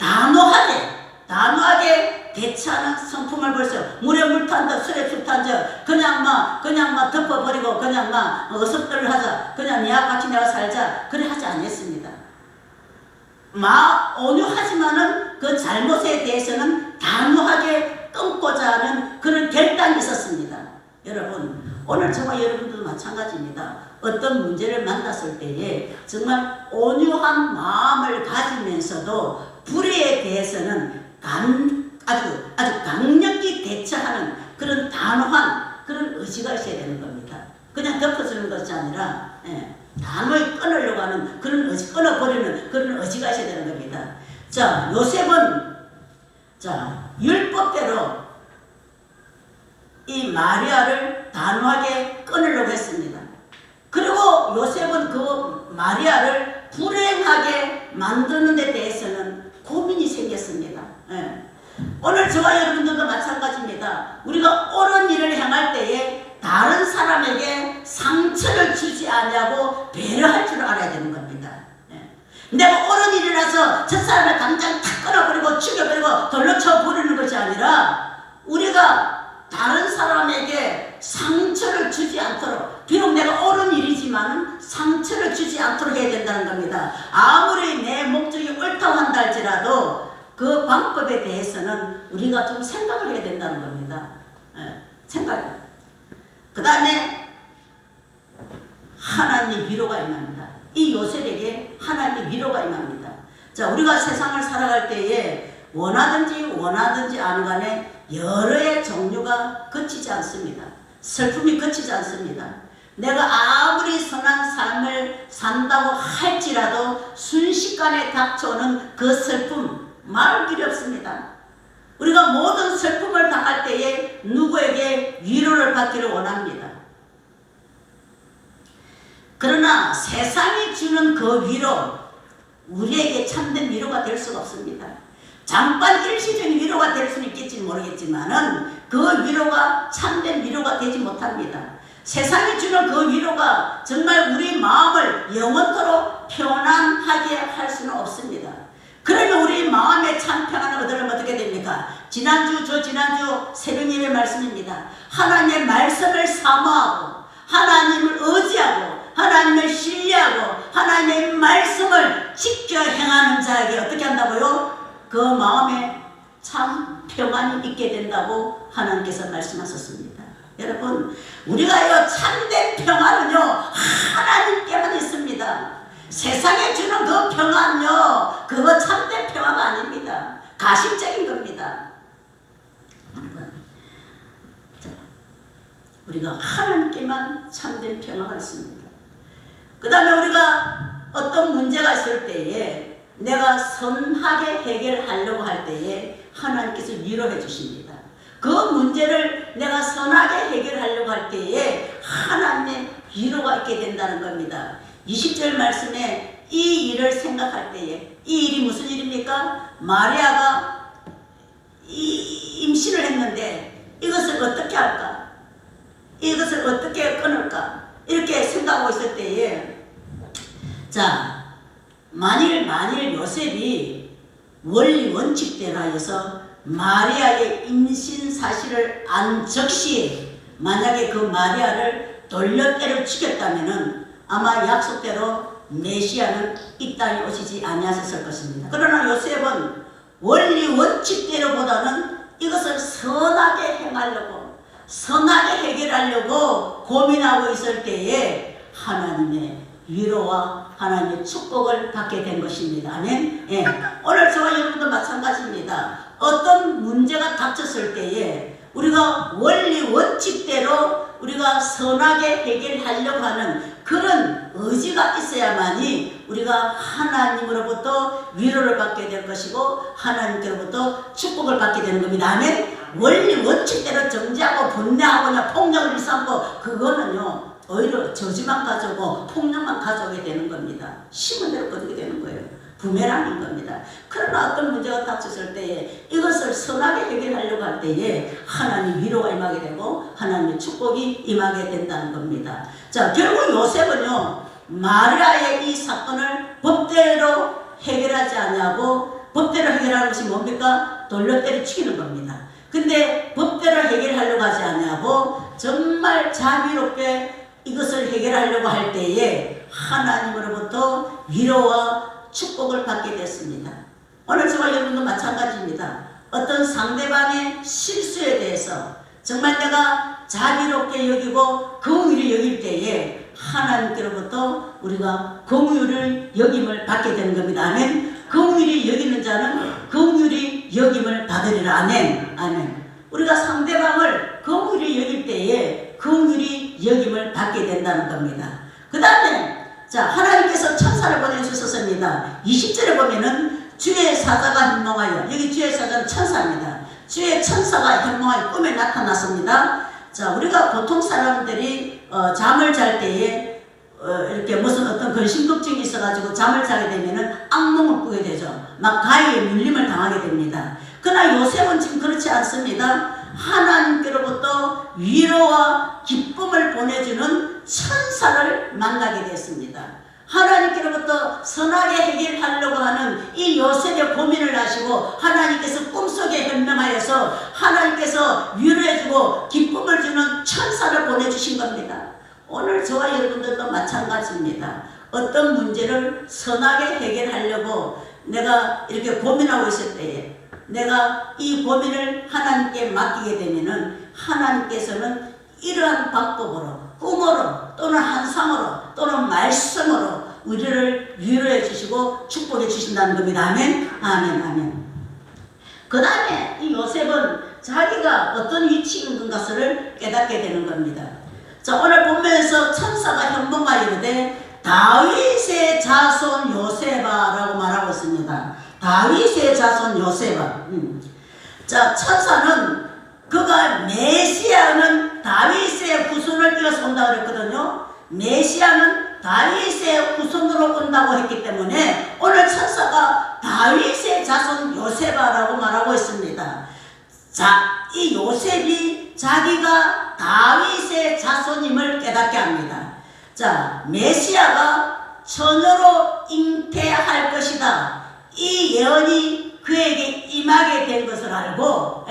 단호하게 대처하는 성품을 볼 수 있어요. 물에 물 탄다, 술에 술 탄다, 그냥 막 덮어버리고 그냥 막 어섭들을 하자, 그냥 니와 같이 내가 살자, 그래 하지 않았습니다. 온유하지만은 그 잘못에 대해서는 단호하게 끊고자 하는 그런 결단이 있었습니다. 여러분, 오늘 저와 여러분들도 마찬가지입니다. 어떤 문제를 만났을 때에 정말 온유한 마음을 가지면서도 불의에 대해서는 아주 강력히 대처하는 그런 단호한 그런 의지가 있어야 되는 겁니다. 그냥 덮어주는 것이 아니라 단호히 끊으려고 하는 그런 의지, 끊어버리는 그런 의지가 있어야 되는 겁니다. 자, 요셉은 율법대로 이 마리아를 단호하게 끊으려고 했습니다. 그리고 요셉은 그 마리아를 불행하게 만드는 데 대해서는 고민이 생겼습니다. 오늘 저와 여러분들도 마찬가지입니다. 우리가 옳은 일을 행할 때에 다른 사람에게 상처를 주지 않냐고 배려할 줄 알아야 되는 겁니다. 내가 옳은 일이라서 저 사람을 당장 탁 끊어버리고 죽여버리고 돌로 쳐버리는 것이 아니라 우리가 다른 사람에게 상처를 주지 않도록, 비록 내가 옳은 일이지만 상처를 주지 않도록 해야 된다는 겁니다. 아무리 내 목적이 옳다고 한다 할지라도 그 방법에 대해서는 우리가 좀 생각을 해야 된다는 겁니다. 생각. 그 다음에 하나님의 위로가 임합니다. 이 요셉에게 하나님의 위로가 임합니다. 자, 우리가 세상을 살아갈 때에 원하든지 아는 간에 여러의 종류가 그치지 않습니다. 슬픔이 그치지 않습니다. 내가 아무리 선한 삶을 산다고 할지라도 순식간에 닥쳐오는 그 슬픔 말할 길이 없습니다. 우리가 모든 슬픔을 당할 때에 누구에게 위로를 받기를 원합니다. 그러나 세상이 주는 그 위로, 우리에게 참된 위로가 될 수가 없습니다. 잠깐 일시적인 위로가 될 수는 있겠지 모르겠지만은 그 위로가 참된 위로가 되지 못합니다. 세상이 주는 그 위로가 정말 우리 마음을 영원토록 편안하게 할 수는 없습니다. 그러면 우리 마음의 참 평안을 얻으려면 어떻게 됩니까? 지난주 새벽 예배 말씀입니다. 하나님의 말씀을 사모하고 하나님을 의지하고 하나님을 신뢰하고 하나님의 말씀을 지켜 행하는 자에게 어떻게 한다고요? 그 마음에 참 평안이 있게 된다고 하나님께서 말씀하셨습니다. 여러분, 우리가요 참된 평안은요 하나님께만 있습니다. 세상에 주는 그 평안요 그거 참된 평안가 아닙니다. 가십적인 겁니다. 우리가 하나님께만 참된 평안가 있습니다. 그 다음에 우리가 어떤 문제가 있을 때에 내가 선하게 해결하려고 할 때에 하나님께서 위로해 주십니다. 그 문제를 내가 선하게 해결하려고 할 때에 하나님의 위로가 있게 된다는 겁니다. 20절 말씀에 이 일을 생각할 때에 이 일이 무슨 일입니까? 마리아가 임신을 했는데 이것을 어떻게 할까? 이것을 어떻게 끊을까? 이렇게 생각하고 있을 때에 자 만일 요셉이 원리 원칙대로 하여서 마리아의 임신 사실을 안 적시에 만약에 그 마리아를 돌려 때려 죽였다면은 아마 약속대로 메시아는 이 땅에 오시지 아니하셨을 것입니다. 그러나 요셉은 원리 원칙대로보다는 이것을 선하게 행하려고 선하게 해결하려고 고민하고 있을 때에 하나님의 위로와 하나님의 축복을 받게 된 것입니다. 아멘. 예. 오늘 저와 여러분도 마찬가지입니다. 어떤 문제가 닥쳤을 때에 우리가 원리 원칙대로 우리가 선하게 해결하려고 하는 그런 의지가 있어야만이 우리가 하나님으로부터 위로를 받게 될 것이고 하나님께로부터 축복을 받게 되는 겁니다. 아멘. 원리 원칙대로 정지하고 분내하거나 폭력을 일삼고 그거는요 오히려 저주만 가져오고 폭력만 가져오게 되는 겁니다. 심은 대로 거두게 되는 거예요. 부메랑인 겁니다. 그러나 어떤 문제가 닥쳤을 때에 이것을 선하게 해결하려고 할 때에 하나님 위로가 임하게 되고 하나님의 축복이 임하게 된다는 겁니다. 자, 결국 요셉은요 마리아의 이 사건을 법대로 해결하지 않냐고 법대로 해결하는 것이 뭡니까? 돌려 때려 죽이는 겁니다. 근데 법대로 해결하려고 하지 않냐고 정말 자비롭게 이것을 해결하려고 할 때에 하나님으로부터 위로와 축복을 받게 됐습니다. 오늘 저와 여러분도 마찬가지입니다. 어떤 상대방의 실수에 대해서 정말 내가 자비롭게 여기고 긍휼히 여길 때에 하나님께로부터 우리가 긍휼을 여김을 받게 되는 겁니다. 아멘. 긍휼히 여기는 자는 긍휼히 여김을 받으리라. 아멘. 아멘. 우리가 상대방을 긍휼히 여길 때에 긍휼히 여김을 받게 된다는 겁니다. 그 다음에 자 하나님께서 천사를 보내주셨습니다. 20절에 보면은 주의 사자가 현몽하여 여기 주의 사자는 천사입니다. 주의 천사가 현몽하여 꿈에 나타났습니다. 자 우리가 보통 사람들이 잠을 잘 때에 이렇게 무슨 어떤 근심걱정이 있어가지고 잠을 자게 되면은 악몽을 꾸게 되죠. 막 가위에 물림을 당하게 됩니다. 그러나 요셉은 지금 그렇지 않습니다. 하나님께로부터 위로와 기쁨을 보내주는 천사를 만나게 됐습니다. 하나님께로부터 선하게 해결하려고 하는 이 요셉의 고민을 하시고 하나님께서 꿈속에 현명하여서 하나님께서 위로해주고 기쁨을 주는 천사를 보내주신 겁니다. 오늘 저와 여러분들도 마찬가지입니다. 어떤 문제를 선하게 해결하려고 내가 이렇게 고민하고 있을 때에 내가 이 고민을 하나님께 맡기게 되면은 하나님께서는 이러한 방법으로 꿈으로 또는 환상으로 또는 말씀으로 우리를 위로해 주시고 축복해 주신다는 겁니다. 아멘. 아멘. 아멘. 그 다음에 이 요셉은 자기가 어떤 위치인 것을 깨닫게 되는 겁니다. 자 오늘 본문에서 천사가 현몽하여 이르되 다윗의 자손 요셉아라고 말하고 있습니다. 다윗의 자손 요셉아. 자 천사는 그가 메시아는 다윗의 후손을 이어서 온다고 그랬거든요. 메시아는 다윗의 후손으로 온다고 했기 때문에 오늘 천사가 다윗의 자손 요셉아라고 말하고 있습니다. 자 이 요셉이 자기가 다윗의 자손임을 깨닫게 합니다. 자, 메시아가 처녀로 잉태할 것이다. 이 예언이 그에게 임하게 된 것을 알고,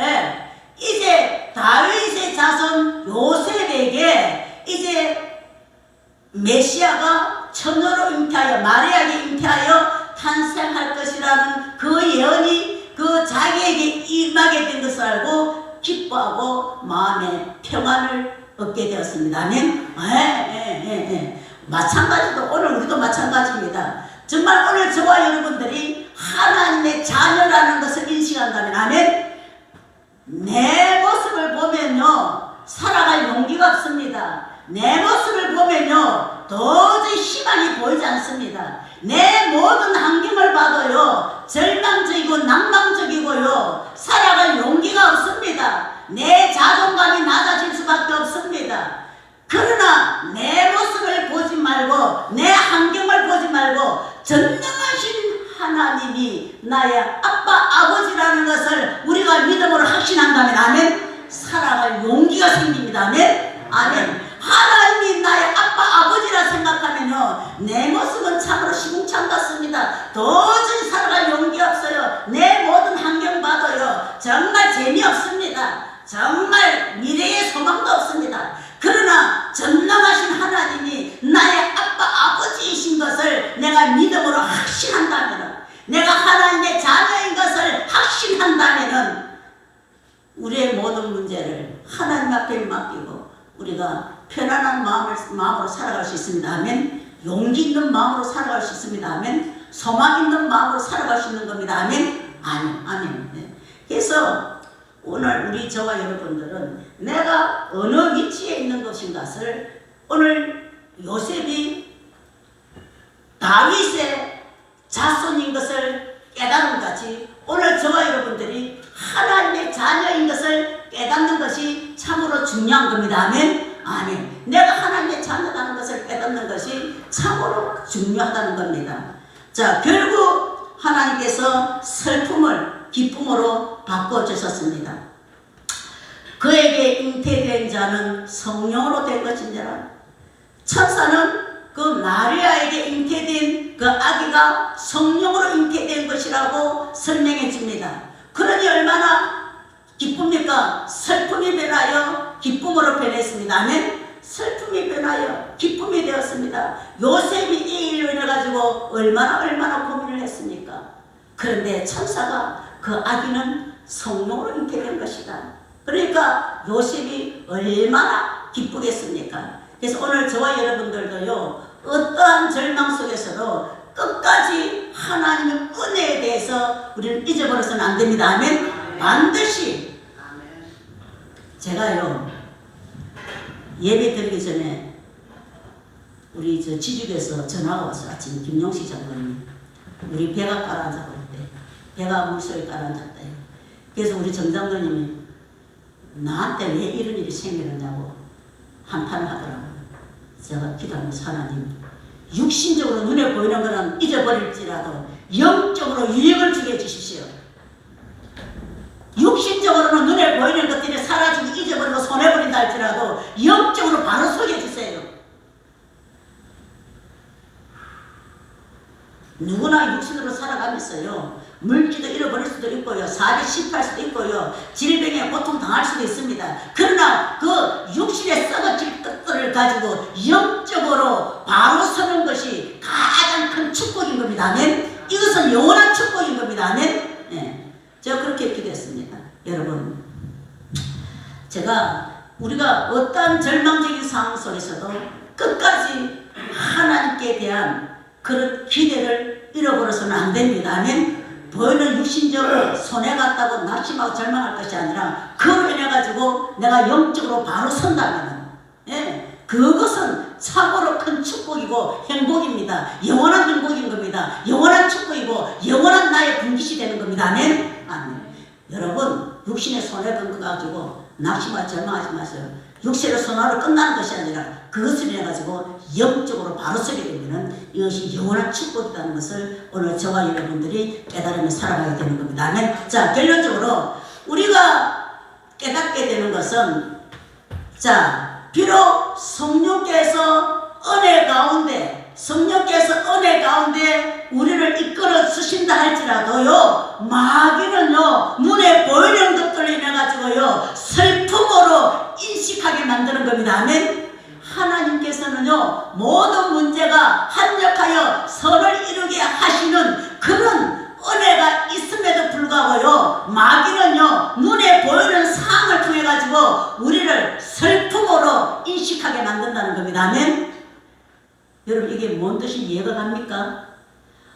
이제 다윗의 자손 요셉에게 이제 메시아가 처녀로 잉태하여 마리아에게 잉태하여 탄생할 것이라는 그 예언이 그 자기에게 임하게 된 것을 알고 기뻐하고 마음의 평안을 얻게 되었습니다. 아멘. 마찬가지로 오늘 우리도 마찬가지입니다. 정말 오늘 저와 여러분들이 하나님의 자녀라는 것을 인식한다면, 아멘. 내 모습을 보면요 살아갈 용기가 없습니다. 내 모습을 보면요 도저히 희망이 보이지 않습니다. 내 모든 환경을 봐도요 절망적이고 낭망적이고요 살아갈 용기가 없습니다. 내 자존감이 낮아질 수밖에 없습니다. 그러나 내 모습을 보지 말고 내 환경을 보지 말고 전능하신 하나님이 나의 아빠 아버지라는 것을 우리가 믿음으로 확신한다면, 아멘, 살아갈 용기가 생깁니다. 아멘. 아멘. 하나님이 나의 아빠 아버지라 생각하면요 내 모습은 참으로 시궁창 같습니다. 도저히 살아갈 용기 없어요. 내 모든 환경 봐도요 정말 재미없습니다. 정말 미래의 소망도 없습니다. 그러나 전능하신 하나님이 나의 아빠 아버지이신 것을 내가 믿음으로 확신한다면, 내가 하나님의 자녀인 것을 확신한다면 우리의 모든 문제를 하나님 앞에 맡기고 우리가 편안한 마음으로 살아갈 수 있습니다. 아멘. 용기 있는 마음으로 살아갈 수 있습니다. 아멘. 소망 있는 마음으로 살아갈 수 있는 겁니다. 아멘. 아멘. 아멘. 네. 그래서 오늘 우리 저와 여러분들은 내가 어느 위치에 있는 것인가를 오늘 요셉이 다윗의 자손인 것을 깨달은 같이 오늘 저와 여러분들이 하나님의 자녀인 것을 깨닫는 것이 참으로 중요한 겁니다. 아멘. 아멘. 내가 하나님의 자녀라는 것을 깨닫는 것이 참으로 중요하다는 겁니다. 자, 결국 하나님께서 슬픔을 기쁨으로 바꿔주셨습니다. 그에게 잉태된 자는 성령으로 된 것인지라. 천사는 그 마리아에게 잉태된 그 아기가 성령으로 잉태된 것이라고 설명해 줍니다. 그러니 얼마나 기쁩니까? 슬픔이 변하여 기쁨으로 변했습니다. 아멘. 슬픔이 변하여 기쁨이 되었습니다. 요셉이 이 일로 인해 가지고 얼마나 고민을 했습니까? 그런데 천사가 그 아기는 성령으로 잉태된 것이다. 그러니까 요셉이 얼마나 기쁘겠습니까? 그래서 오늘 저와 여러분들도요 어떠한 절망 속에서도 끝까지 하나님의 은혜에 대해서 우리는 잊어버려서는 안 됩니다. 아멘. 반드시. 제가요 예배 드리기 전에 우리 저 지죽에서 전화가 왔어요. 아침 김용식 장로님 우리 배가 가라앉았을 때 배가 물속에 가라앉았다. 그래서 우리 정 장로님이 나한테 왜 이런 일이 생기느냐고 한탄을 하더라고요. 제가 기도하면서 하나님 육신적으로 눈에 보이는 거는 잊어버릴지라도 영적으로 유익을 주게 해주십시오. 육신적으로는 눈에 보이는 것들이 사라지고 잊어버리고 손해버린다 할지라도 영적으로 바로 서게 해주세요. 누구나 육신으로 살아가면서요 물기도 잃어버릴 수도 있고요 살이 실패할 수도 있고요 질병에 고통 당할 수도 있습니다. 그러나 그 육신에 썩어질 것들을 가지고 영적으로 바로 서는 것이 가장 큰 축복인 겁니다. 아멘. 이것은 영원한 축복인 겁니다. 아멘. 네. 제가 그렇게 기도했습니다. 여러분 우리가 어떠한 절망적인 상황 속에서도 끝까지 하나님께 대한 그런 기대를 잃어버려서는 안 됩니다. 아멘. 보이는 육신적으로 손해갔다고 낙심하고 절망할 것이 아니라 그로 인해 가지고 내가 영적으로 바로 선다면 그것은 참으로 큰 축복이고 행복입니다. 영원한 행복인 겁니다. 영원한 축복이고 영원한 나의 분깃이 되는 겁니다. 아멘. 아멘. 여러분 육신의 손해본 거 가지고 낙심하고 절망하지 마세요. 육신의 손해로 끝나는 것이 아니라 그것을 인해 가지고 영적으로 바로 서게 되면 이것이 영원한 축복이라는 것을 오늘 저와 여러분들이 깨달으며 살아가게 되는 겁니다. 아멘. 자, 결론적으로 우리가 깨닫게 되는 것은, 자, 비록 성령께서 은혜 가운데 우리를 이끌어 주신다 할지라도요, 마귀는요, 눈에 보이는 것들로 인해 가지고요, 슬픔으로 인식하게 만드는 겁니다. 아멘. 하나님께서는요, 모든 문제가 합력하여 선을 이루게 하시는 그런 은혜가 있음에도 불구하고요, 마귀는요, 눈에 보이는 상황을 통해 가지고 우리를 슬픔으로 인식하게 만든다는 겁니다. 아멘. 여러분, 이게 뭔 뜻이 이해가 갑니까?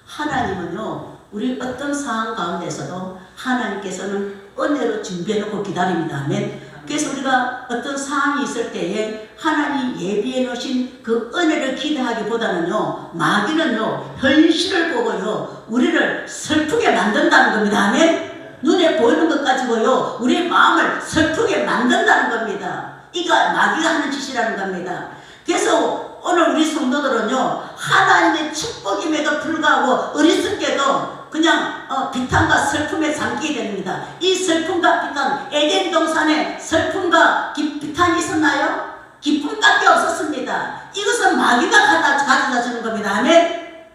하나님은요, 우리 어떤 상황 가운데서도 하나님께서는 은혜로 준비해 놓고 기다립니다. 아멘. 그래서 우리가 어떤 상황이 있을 때에 하나님이 예비해 놓으신 그 은혜를 기대하기보다는요, 마귀는요, 현실을 보고요, 우리를 슬프게 만든다는 겁니다. 아멘. 눈에 보이는 것 가지고요, 우리의 마음을 슬프게 만든다는 겁니다. 이거 마귀가 하는 짓이라는 겁니다. 그래서 오늘 우리 성도들은요, 하나님의 축복임에도 불구하고 어리석게도 그냥 비탄과 슬픔에 잠기게 됩니다. 이 슬픔과 비탄, 에덴 동산에 슬픔과 비탄이 있었나요? 기쁨밖에 없었습니다. 이것은 마귀가 가져다 주는 겁니다. 아멘.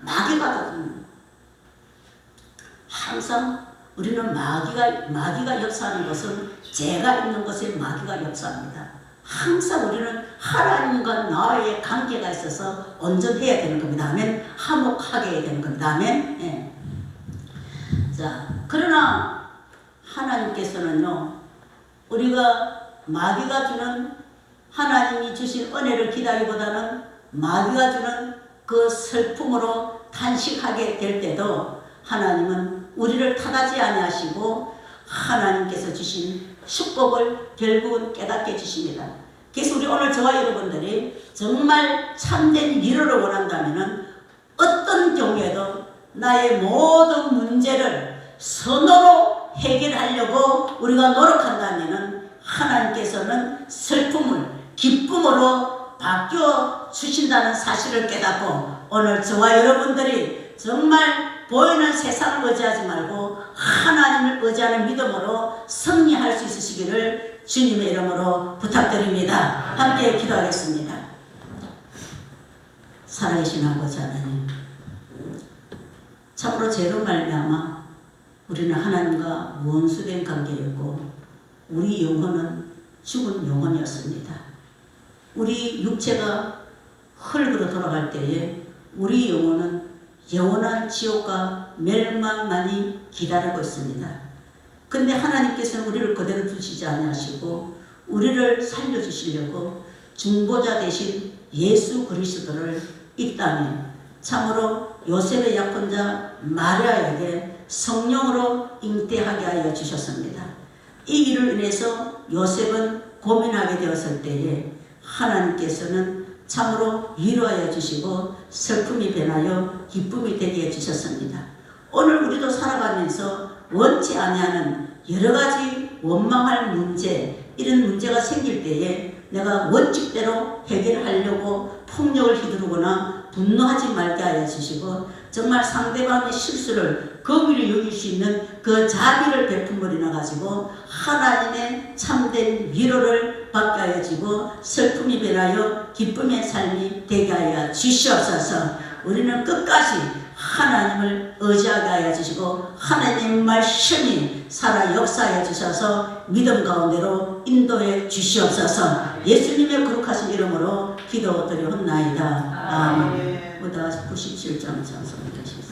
마귀가 가져다 주는 겁니다. 항상 우리는 마귀가 역사하는 것은 죄가 있는 곳에 마귀가 역사합니다. 항상 우리는 하나님과 나와의 관계가 있어서 온전해야 되는 겁니다. 아멘. 화목하게 해야 되는 겁니다. 아멘. 예. 자, 그러나 하나님께서는요, 우리가 마귀가 주는, 하나님이 주신 은혜를 기다리보다는 마귀가 주는 그 슬픔으로 탄식하게 될 때도 하나님은 우리를 탓하지 아니하시고 하나님께서 주신 축복을 결국은 깨닫게 해주십니다. 그래서 우리 오늘 저와 여러분들이 정말 참된 위로를 원한다면 어떤 경우에도 나의 모든 문제를 선으로 해결하려고 우리가 노력한다면 하나님께서는 슬픔을 기쁨으로 바뀌어 주신다는 사실을 깨닫고, 오늘 저와 여러분들이 정말 보이는 세상을 의지하지 말고 하나님을 의지하는 믿음으로 승리할 수 있으시기를 주님의 이름으로 부탁드립니다. 함께 기도하겠습니다. 살아계신 아버지 하나님, 참으로 죄로 말미암아 우리는 하나님과 원수된 관계였고 우리 영혼은 죽은 영혼이었습니다. 우리 육체가 흙으로 돌아갈 때에 우리 영혼은 영원한 지옥과 멸망만이 기다리고 있습니다. 근데 하나님께서는 우리를 그대로 두시지 아니하시고 우리를 살려주시려고 중보자 대신 예수 그리스도를 이 땅에 참으로 요셉의 약혼자 마리아에게 성령으로 잉태하게 하여 주셨습니다. 이 일을 인해서 요셉은 고민하게 되었을 때에 하나님께서는 참으로 위로하여 주시고 슬픔이 변하여 기쁨이 되게 해주셨습니다. 오늘 우리도 살아가면서 원치 아니하는 여러 가지 원망할 문제, 이런 문제가 생길 때에 내가 원칙대로 해결하려고 폭력을 휘두르거나 분노하지 말게 하여 주시고 정말 상대방의 실수를 거기를 여길 수 있는 그 자비를 베품으로 인해 가지고 하나님의 참된 위로를 받게 하여 주고 슬픔이 변하여 기쁨의 삶이 되게 하여 주시옵소서. 우리는 끝까지 하나님을 의지하게 하여 주시고 하나님의 말씀이 살아 역사하여 주셔서 믿음 가운데로 인도해 주시옵소서. 예수님의 거룩하신 이름으로 기도드리옵나이다. 아멘. 보다 97장 장소를 계십니다.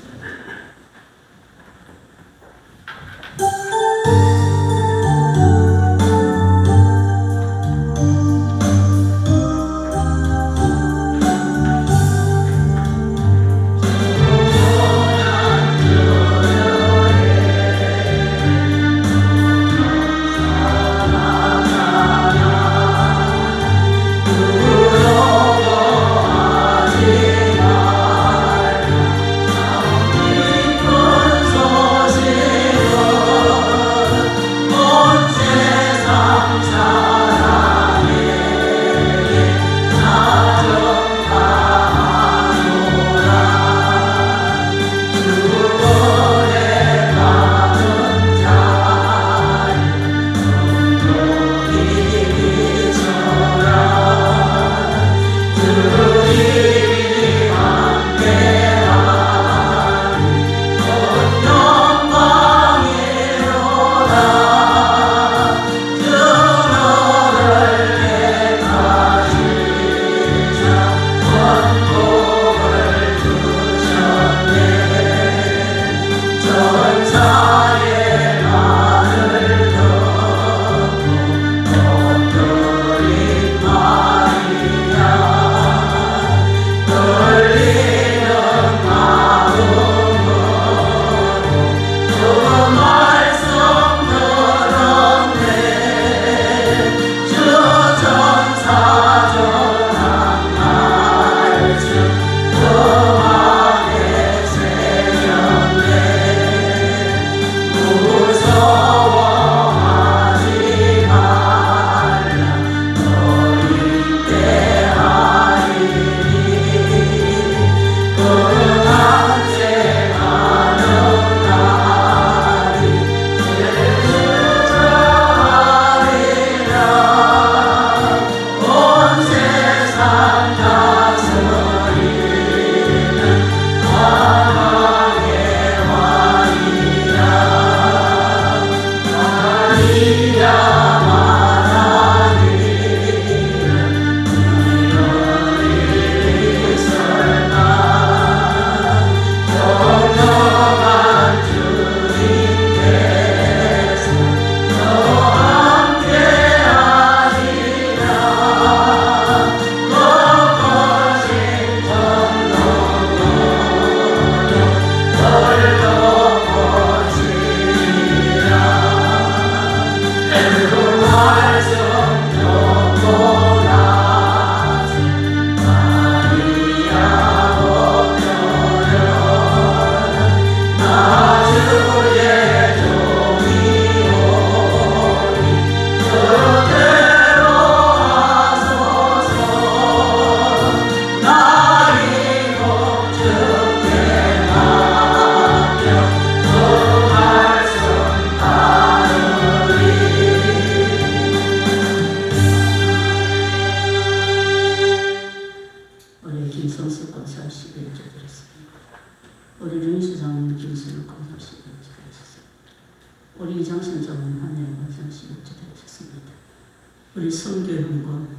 우리 성교훈군,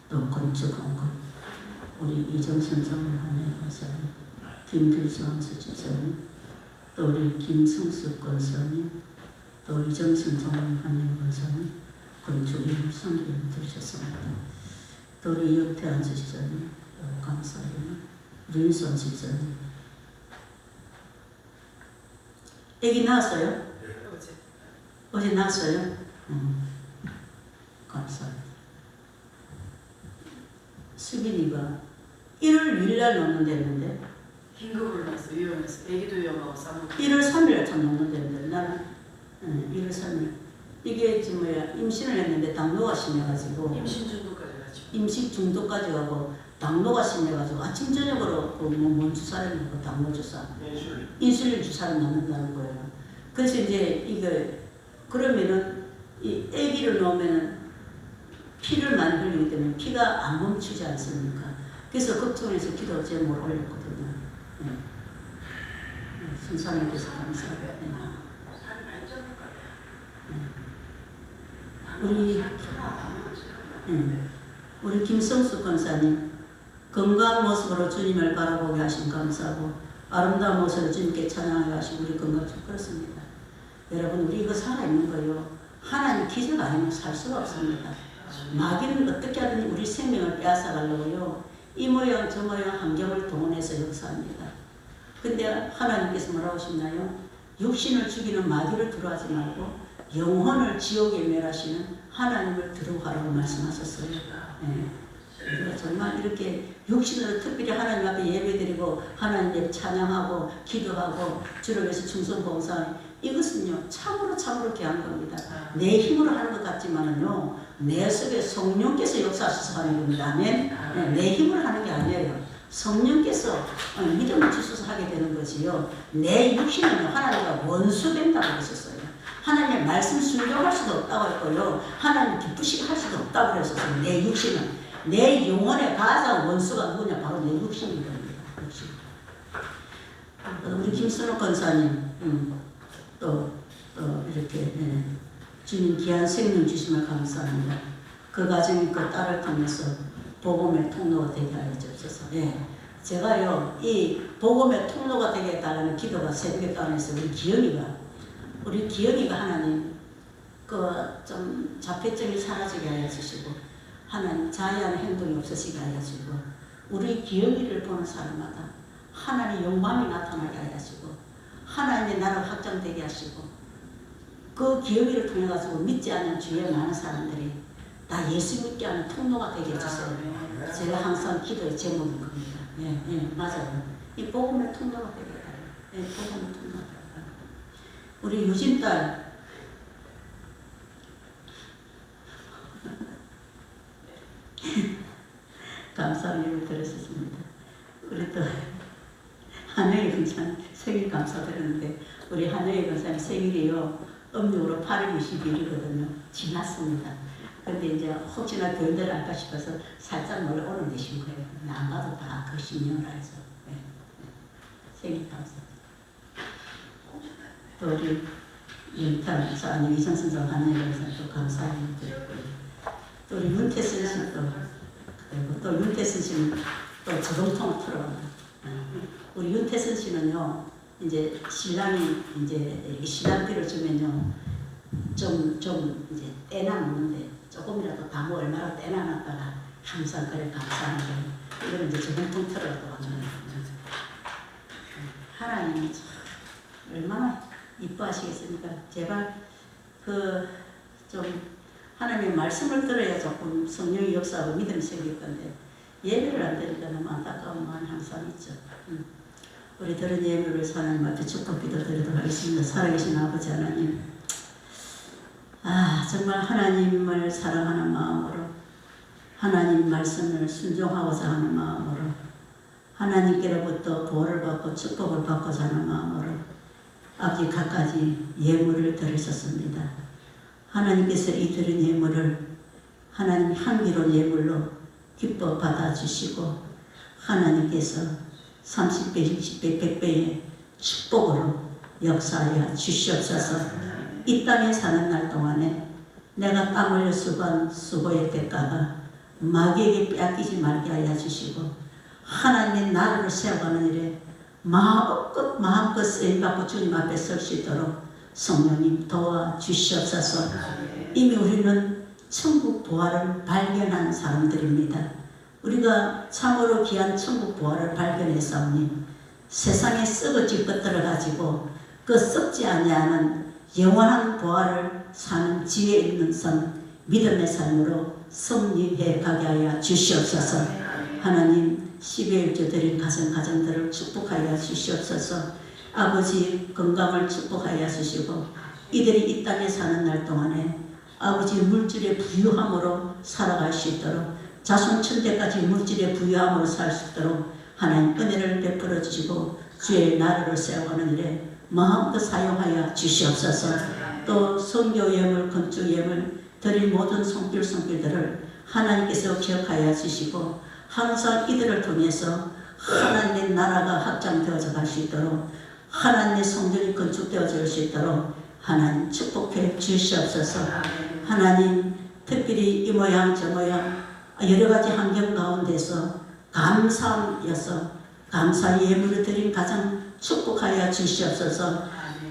또 건축헌군, 우리 이정선 장관의 권사님, 김필수원 수집사님, 또 우리 김성수 권사님, 또 이정선 장관의 권사님, 건축인 성교훈 들으셨습니다. 또 우리 윤태환 수집사님, 감사합니다. 윤선 집사님. 애기 낳았어요? 어제 낳았어요? 감사합니다. 수빈이가 1월 6일날 넣는다는데 긴급으로 났어. 위험했어. 애기도 위험하고 싸먹고. 1월 3일날 참 넣는다는데 나는 1월 3일 이게 지금 뭐야 임신을 했는데 당뇨가 심해가지고 임신 중도까지 가죠. 임신 중도까지 가고 당뇨가 심해가지고 아침 저녁으로 뭔 주사를 먹고 당뇨 주사 인슐린 주사를 맞는다는 거예요. 그래서 이제 이거 그러면은 이 아기를 놓으면은 피를 많이 흘리기 때문에 피가 안 멈추지 않습니까? 그래서 걱정해서 기도 제목을 올렸거든요. 네. 순사님께서 감사합니다. 우리 김성수 권사님 건강한 모습으로 주님을 바라보게 하신 감사하고 아름다운 모습으로 주님께 찬양하게 하신 우리 건강 좀 그렇습니다. 여러분 우리 이거 살아있는 거요. 하나님 기적 아니면 살 수가 없습니다. 마귀는 어떻게 하든지 우리 생명을 빼앗아가려고요. 이 모양 저 모양 환경을 동원해서 역사합니다. 근데 하나님께서 뭐라고 하시나요? 육신을 죽이는 마귀를 두려워하지 말고 영혼을 지옥에 멸하시는 하나님을 두려워하라고 말씀하셨어요. 네. 우리가 정말 이렇게 육신으로 특별히 하나님 앞에 예배드리고 하나님께 찬양하고 기도하고 주를 위해서 충성봉사 이것은요 참으로 귀한 겁니다. 내 힘으로 하는 것 같지만은요 내 속에 성령께서 역사하셔서 하는 겁니다. 아멘. 네, 내 힘으로 하는 게 아니에요. 성령께서 믿음을 주셔서 하게 되는 거지요. 내 육신은요 하나님과 원수된다고 하셨어요. 하나님의 말씀 순종할 수도 없다고 했고요. 하나님 기쁘시게 할 수도 없다고 그랬었어요. 내 육신은. 내 영혼의 가장 원수가 누구냐? 바로 내 육신인 겁니다. 육신. 우리 김선호 권사님 또 이렇게 주님 귀한 생명 주심을 감사합니다. 그 가정이 그 딸을 통해서 복음의 통로가 되게 하여 주옵소서. 예. 제가요 이 복음의 통로가 되게 해달라는 기도가 새벽에 따라서 우리 기영이가 하나님 그 좀 자폐증이 사라지게 하여 주시고 하나님 자해하는 행동이 없으시게 하여 주시고 우리 기영이를 보는 사람마다 하나님의 영광이 나타나게 하여 주시고 하나님의 나라가 확장되게 하시고 그 기영이를 통해 가지고 믿지 않는 주위에 많은 사람들이 다 예수 믿게 하는 통로가 되게 해주세요. 제가 항상 기도의 제목인 겁니다. 예, 맞아요. 이 복음의 통로가 되게 해달라요. 예, 복음의 통로가 되게 해달라요. 우리 유진딸 감사한 일을 들었습니다. 우리 또 한영희 권사님 생일 감사드렸는데 우리 한영희 권사님 생일이요 음력으로 8월 22일이거든요. 지났습니다. 근데 이제 혹시나 교인들 할까 싶어서 살짝 몰래 오늘 내신 거예요. 안 가도 다 그 신명을 해서 생일 감사합니다. 또 우리 윤탄 아니 이정선 장 한영희 권사님 또 감사합니다. 또 우리 윤태선 씨도 그리고 또 윤태선 씨는 또 저동통을 틀어갑니다. 우리 윤태선 씨는요, 이제 신랑이 이제 신랑비를 주면요, 좀 이제 떼나 먹는데 조금이라도 다 뭐 얼마나 떼나 놨다가 항상 그래 감사하는 거예요. 이거는 이제 저동통 틀어가도 완전히 하나님이 참 얼마나 이뻐하시겠습니까? 제발 좀 하나님의 말씀을 들어야 조금 성령의 역사하고 믿음이 생길 건데 예배를 안 드리니까 너무 안타까운 마음이 항상 있죠. 우리 들은 예배를 하나님 앞에 축복 기도드리도록 하겠습니다. 살아계신 아버지 하나님, 정말 하나님을 사랑하는 마음으로 하나님 말씀을 순종하고자 하는 마음으로 하나님께로부터 보호를 받고 축복을 받고자 하는 마음으로 아버지 갖가지 예물을 드리셨습니다. 하나님께서 이 드린 예물을 하나님 향기로운 예물로 기뻐 받아주시고 하나님께서 30배, 60배, 100배의 축복으로 역사하여 주시옵소서. 이 땅에 사는 날 동안에 내가 땀 흘려 수고한 수고의 대가가 마귀에게 빼앗기지 말게 하여 주시고 하나님의 나라를 세워가는 일에 마음껏 쓰임받고 주님 앞에 설 수 있도록 성령님 도와주시옵소서. 이미 우리는 천국 부활을 발견한 사람들입니다. 우리가 참으로 귀한 천국 부활을 발견했사오니 세상에 썩어질 것들을 가지고 그 썩지 아니하는 영원한 부활을 사는 지혜 있는 삶, 믿음의 삶으로 승리해 가게 하여 주시옵소서. 하나님 12일째 드린 가정들을 축복하여 주시옵소서. 아버지 건강을 축복하여 주시고 이들이 이 땅에 사는 날 동안에 아버지 물질의 부유함으로 살아갈 수 있도록 자손 천대까지 물질의 부유함으로 살 수 있도록 하나님 은혜를 베풀어 주시고 주의 나라를 세워가는 일에 마음껏 사용하여 주시옵소서. 또 선교 예물, 건축 예물 드린 모든 손길들을 하나님께서 기억하여 주시고 항상 이들을 통해서 하나님의 나라가 확장되어져 갈 수 있도록 하나님의 성전이 건축되어질 수 있도록 하나님 축복해 주시옵소서. 하나님 특별히 이 모양 저 모양 여러 가지 환경 가운데서 감사여서 감사의 예물을 드린 가정 축복하여 주시옵소서.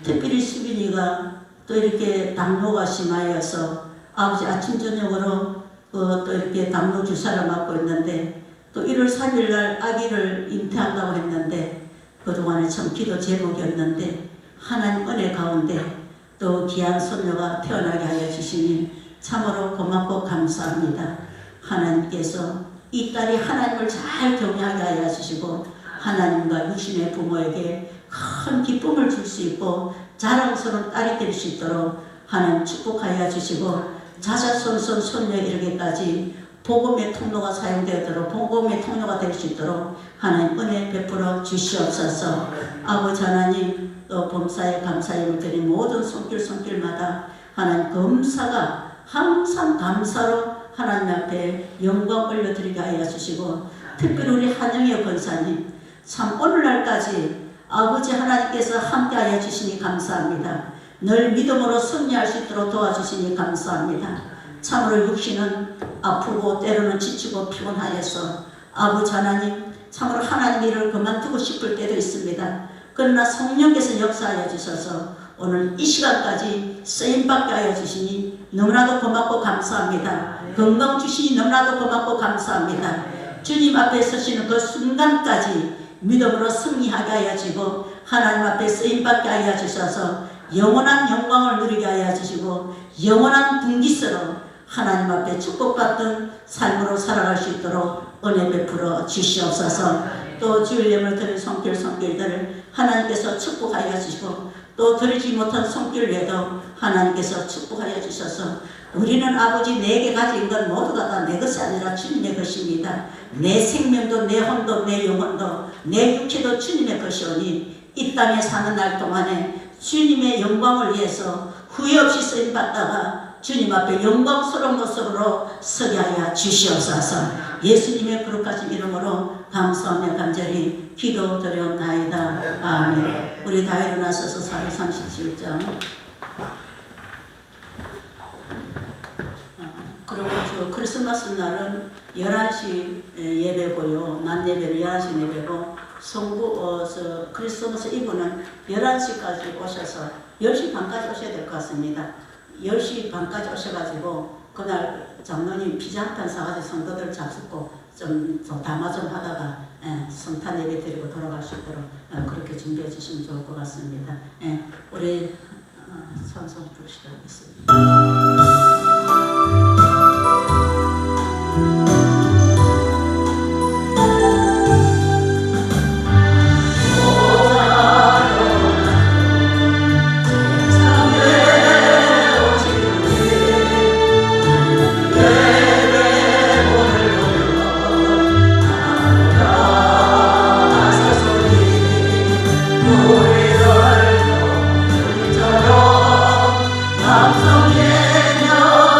특별히 수빈이가 또 이렇게 당뇨가 심하여서 아버지 아침 저녁으로 또 이렇게 당뇨 주사를 맞고 있는데 또 1월 3일 날 아기를 잉태한다고 했는데 그동안에 참 기도 제목이었는데 하나님 은혜 가운데 또 귀한 손녀가 태어나게 하여 주시니 참으로 고맙고 감사합니다. 하나님께서 이 딸이 하나님을 잘 경외하게 하여 주시고 하나님과 육신의 부모에게 큰 기쁨을 줄 수 있고 자랑스러운 딸이 될 수 있도록 하나님 축복하여 주시고 자자손손 손녀 이르기까지 복음의 통로가 사용되도록 복음의 통로가 될 수 있도록 하나님 은혜 베풀어 주시옵소서. 아버지 하나님 또 범사에 감사임을 드린 모든 손길마다 하나님 검사가 항상 감사로 하나님 앞에 영광 올려드리게 하여 주시고 특별히 우리 한영의 권사님 참 오늘날까지 아버지 하나님께서 함께하여 주시니 감사합니다. 늘 믿음으로 승리할 수 있도록 도와주시니 감사합니다. 참으로 육신은 아프고 때로는 지치고 피곤하여서 아버지 하나님 참으로 하나님 일을 그만두고 싶을 때도 있습니다. 그러나 성령께서 역사하여 주셔서 오늘 이 시간까지 쓰임받게 하여 주시니 너무나도 고맙고 감사합니다. 건강 주시니 너무나도 고맙고 감사합니다. 주님 앞에 서시는 그 순간까지 믿음으로 승리하게 하여 주시고 하나님 앞에 쓰임받게 하여 주셔서 영원한 영광을 누리게 하여 주시고 영원한 분깃으로 하나님 앞에 축복받던 삶으로 살아갈 수 있도록 은혜 베풀어 주시옵소서. 또 주일 예물 드린 손길들을 하나님께서 축복하여 주시고 또 드리지 못한 손길 외에도 하나님께서 축복하여 주셔서 우리는 아버지 내게 가진 건 모두가 다 내 것이 아니라 주님의 것입니다. 내 생명도 내 혼도 내 영혼도 내 육체도 주님의 것이오니 이 땅에 사는 날 동안에 주님의 영광을 위해서 후회 없이 쓰임받다가 주님 앞에 영광스러운 모습으로 서게 하여 주시옵소서. 예수님의 거룩하신 이름으로 감사하며 간절히 기도드렸나이다. 아멘. 우리 다 일어나셔서 사도 37장. 그리고 저 크리스마스 날은 11시 예배고요. 낮 예배는 11시 예배고 크리스마스 이브는 11시까지 오셔서 10시 반까지 오셔야 될 것 같습니다. 10시 반까지 오셔가지고 그날 장로님 피자 한 판 사가지고 성도들 잡수고 좀 담화 좀 하다가 성탄 예배 드리고 돌아갈 수 있도록 그렇게 준비해 주시면 좋을 것 같습니다. 우리 찬송 부르시도록 하겠습니다. 감성의 명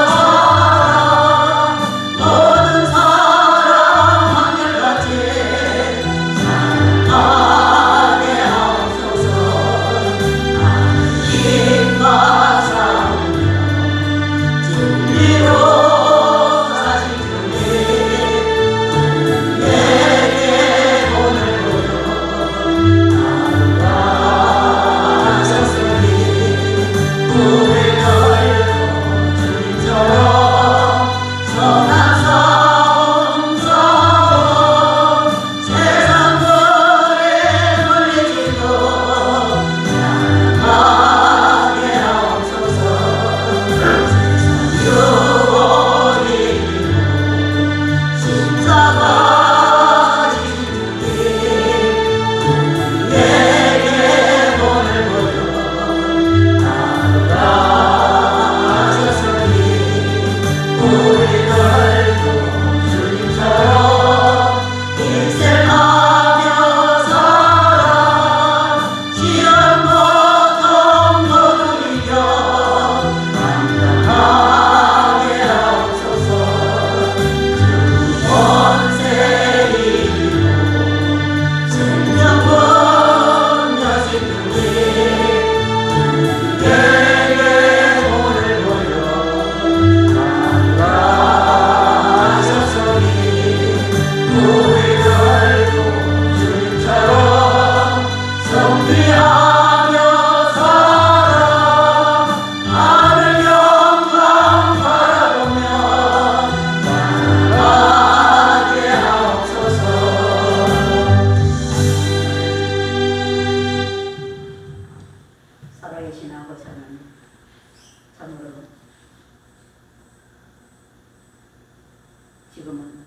지금은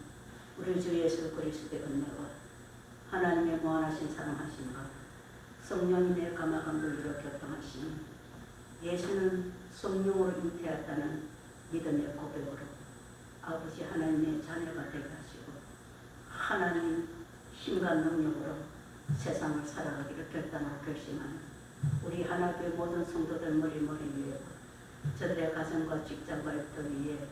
우리 주 예수 그리스도의 은혜와 하나님의 무한하신 사랑하심과 성령님의 감화감도 이루어 교통하시는 예수는 성령으로 잉태했다는 믿음의 고백으로 아버지 하나님의 자녀가 되게 하시고 하나님 힘과 능력으로 세상을 살아가기를 결단하고 결심하는 우리 하나교회 모든 성도들 머리 위에 저들의 가정과 직장과 일터 위에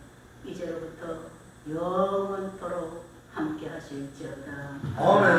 이제로부터 영원토록 함께 하실지어다. 아멘.